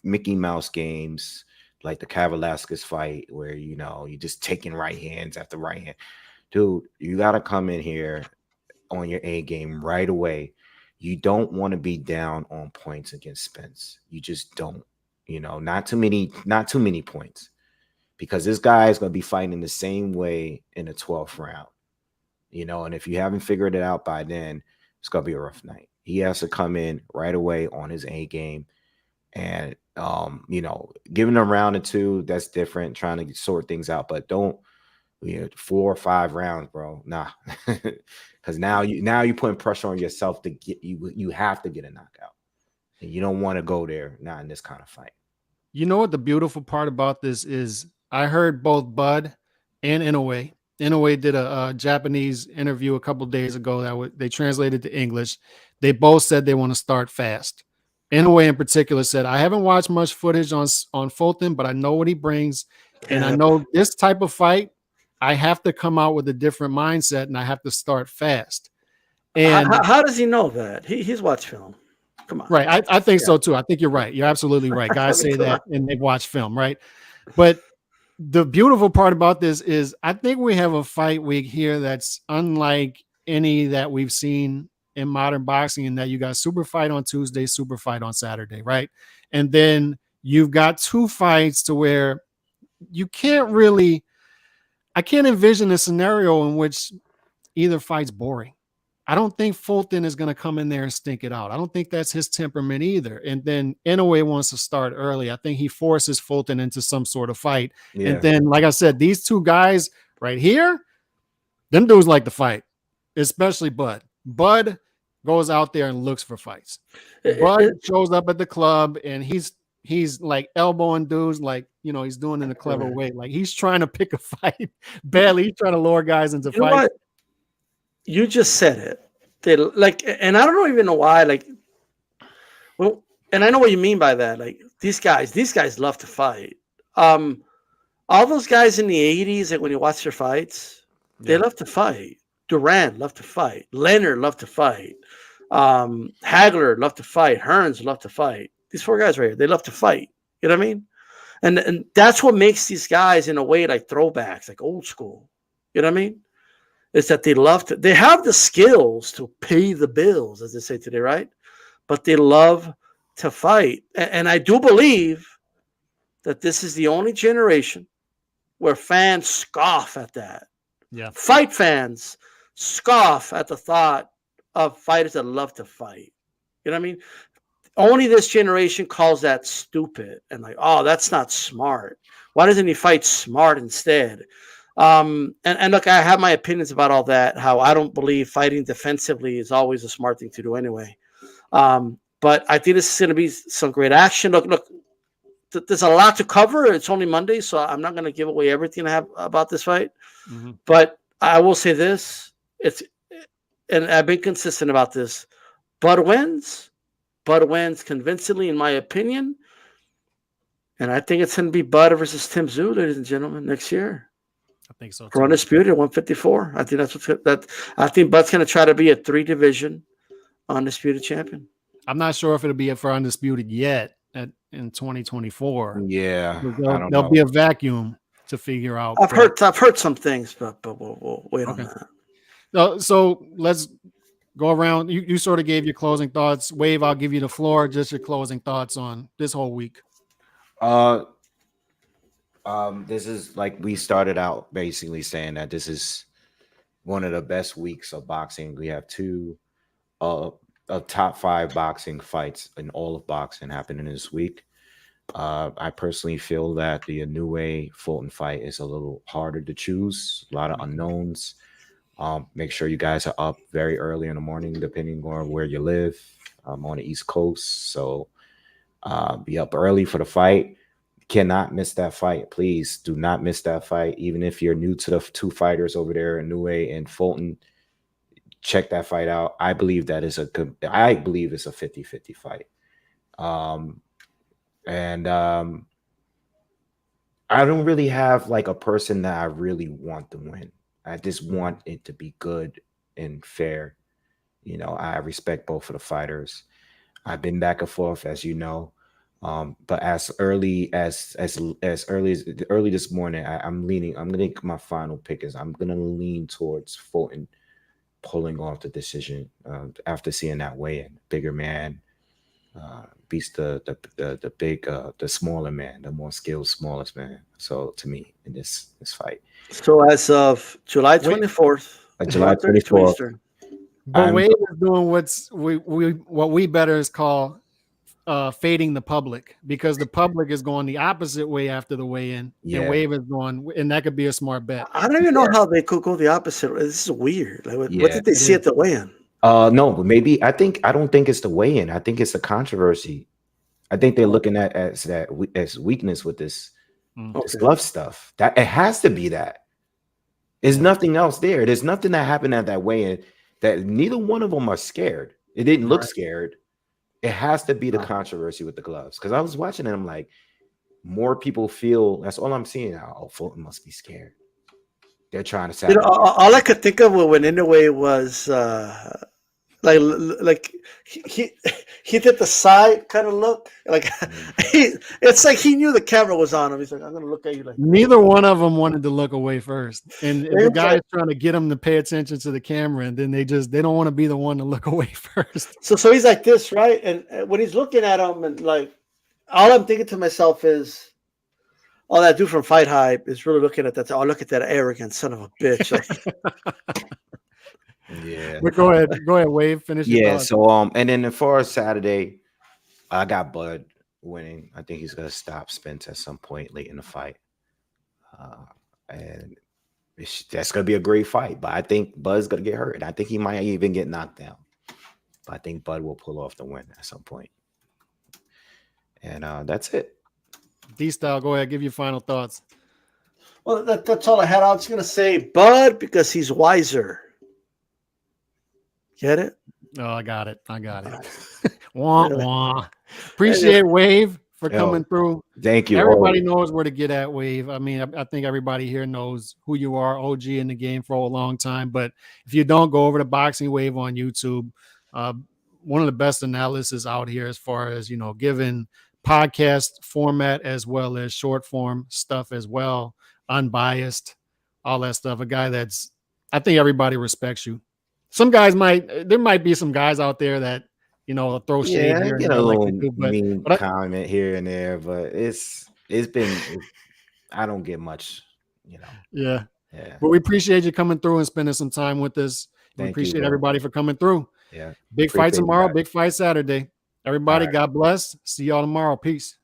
Mickey Mouse games like the Kavaliauskas fight where, you're just taking right hands after right hand. Dude, you got to come in here on your A game right away. You don't want to be down on points against Spence. You just don't, not too many points. Because this guy is going to be fighting the same way in the 12th round, and if you haven't figured it out by then, it's going to be a rough night. He has to come in right away on his A game, and, giving a round or 2, that's different, trying to sort things out, but don't, 4 or 5 rounds, bro. Nah, because now you're putting pressure on yourself to get you have to get a knockout, and you don't want to go there, not in this kind of fight.
You know what the beautiful part about this is? I heard both Bud and Inoue. Inoue did a Japanese interview a couple days ago that they translated to English. They both said they want to start fast. Inoue in particular said, I haven't watched much footage on Fulton, but I know what he brings. And I know this type of fight, I have to come out with a different mindset, and I have to start fast. And
how does he know that? He's watched film. Come on.
Right. I think so too. I think you're right. You're absolutely right. Guys say that and they watch film, right? But the beautiful part about this is I think we have a fight week here that's unlike any that we've seen in modern boxing, in that you got super fight on Tuesday, super fight on Saturday, right? And then you've got two fights to where you can't really, I can't envision a scenario in which either fight's boring. I don't think Fulton is going to come in there and stink it out. I don't think that's his temperament either. And then Inoue wants to start early. I think he forces Fulton into some sort of fight. Yeah. And then, like I said, these two guys right here, them dudes like to fight, especially Bud. Bud goes out there and looks for fights. Bud shows up at the club and he's like elbowing dudes, like, you know, he's doing it in a clever way. Like he's trying to pick a fight badly. He's trying to lure guys into fights.
You just said it. They like, and I don't even know why. Like, well, and I know what you mean by that. Like these guys love to fight. All those guys in the '80s, like when you watch their fights, they love to fight. Durant loved to fight. Leonard loved to fight. Hagler loved to fight. Hearns loved to fight. These four guys right here, they love to fight. You know what I mean? And that's what makes these guys in a way like throwbacks, like old school. You know what I mean? Is that they have the skills to pay the bills, as they say today, right? But they love to fight. And I do believe that this is the only generation where fans scoff at that.
Yeah.
Fight fans scoff at the thought of fighters that love to fight. You know what I mean? Only this generation calls that stupid and like, oh, that's not smart. Why doesn't he fight smart instead? And look, I have my opinions about all that, how I don't believe fighting defensively is always a smart thing to do anyway. But I think this is going to be some great action. Look, there's a lot to cover. It's only Monday, so I'm not going to give away everything I have about this fight. Mm-hmm. But I will say this, and I've been consistent about this. Bud wins convincingly, in my opinion. And I think it's going to be Bud versus Tim Tszyu, ladies and gentlemen, next year.
I think so.
For undisputed 154. I think that's I think Bud's going to try to be a 3-division undisputed champion.
I'm not sure if it'll be for undisputed yet in 2024.
Yeah,
there'll be a vacuum to figure out.
I've heard some things, but we'll wait on that.
So let's go around. You sort of gave your closing thoughts. Wave, I'll give you the floor. Just your closing thoughts on this whole week.
This is like we started out basically saying that this is one of the best weeks of boxing. We have two top 5 boxing fights in all of boxing happening this week. I personally feel that the Inoue-Fulton fight is a little harder to choose. A lot of unknowns. Make sure you guys are up very early in the morning, depending on where you live. I'm on the East Coast, so be up early for the fight. Cannot miss that fight. Please do not miss that fight. Even if you're new to the two fighters over there, Inoue and Fulton, check that fight out. I believe that is I believe it's a 50-50 fight. I don't really have like a person that I really want to win. I just want it to be good and fair. You know, I respect both of the fighters. I've been back and forth, as you know. But as early as this morning, I'm gonna my final pick is I'm gonna lean towards Fulton pulling off the decision after seeing that weigh-in. Bigger man beats the smaller man, the more skilled smallest man. So to me, in this fight.
So as of July 24th,
July 24th.
But Wade is doing what we bettors call fading the public, because the public is going the opposite way after the weigh-in, and Wave is going, and that could be a smart bet.
I don't even know how they could go the opposite. This is weird. Like, what did they see at the weigh-in?
No, but maybe I don't think it's the weigh-in. I think it's the controversy. I think they're looking at as weakness with this glove stuff. That it has to be that. There's nothing else there. There's nothing that happened at that weigh-in that neither one of them are scared. It didn't look scared. It has to be the controversy with the gloves, because I was watching it. I'm like, more people feel. That's all I'm seeing now. Oh, Fulton must be scared. They're trying to.
All I could think of when Inoue was like he did the side kind of look. Like it's like he knew the camera was on him. He's like, I'm gonna look at you like
neither one of them wanted to look away first. And the guy is trying to get them to pay attention to the camera, and then they don't want to be the one to look away first.
So he's like this, right? And when he's looking at him, and like all I'm thinking to myself is, oh, that dude from Fight Hype is really looking at that. Oh, look at that arrogant son of a bitch.
Yeah.
But go ahead, Wave. Finish.
Yeah. So and then as far as Saturday, I got Bud winning. I think he's gonna stop Spence at some point late in the fight, and that's gonna be a great fight. But I think Bud's gonna get hurt, and I think he might even get knocked down. But I think Bud will pull off the win at some point. And that's it.
D-Style, go ahead. Give your final thoughts.
Well, that's all I had. I was going to say Bud because he's wiser. Get it?
Oh, I got it. Wah, wah. Appreciate Wave for coming through.
Thank you.
Everybody knows where to get at, Wave. I mean, I think everybody here knows who you are, OG in the game for a long time. But if you don't, go over to BoxingWave on YouTube. One of the best analysis out here as far as, giving podcast format as well as short form stuff as well, unbiased, all that stuff. A guy I think everybody respects you. Some guys there might be some guys out there that, throw shade here.
Get a little mean comment here and there, but it's been, I don't get much,
Yeah. But we appreciate you coming through and spending some time with us. We appreciate everybody for coming through.
Yeah.
Big fight tomorrow, big fight Saturday. Everybody, God bless. See y'all tomorrow. Peace.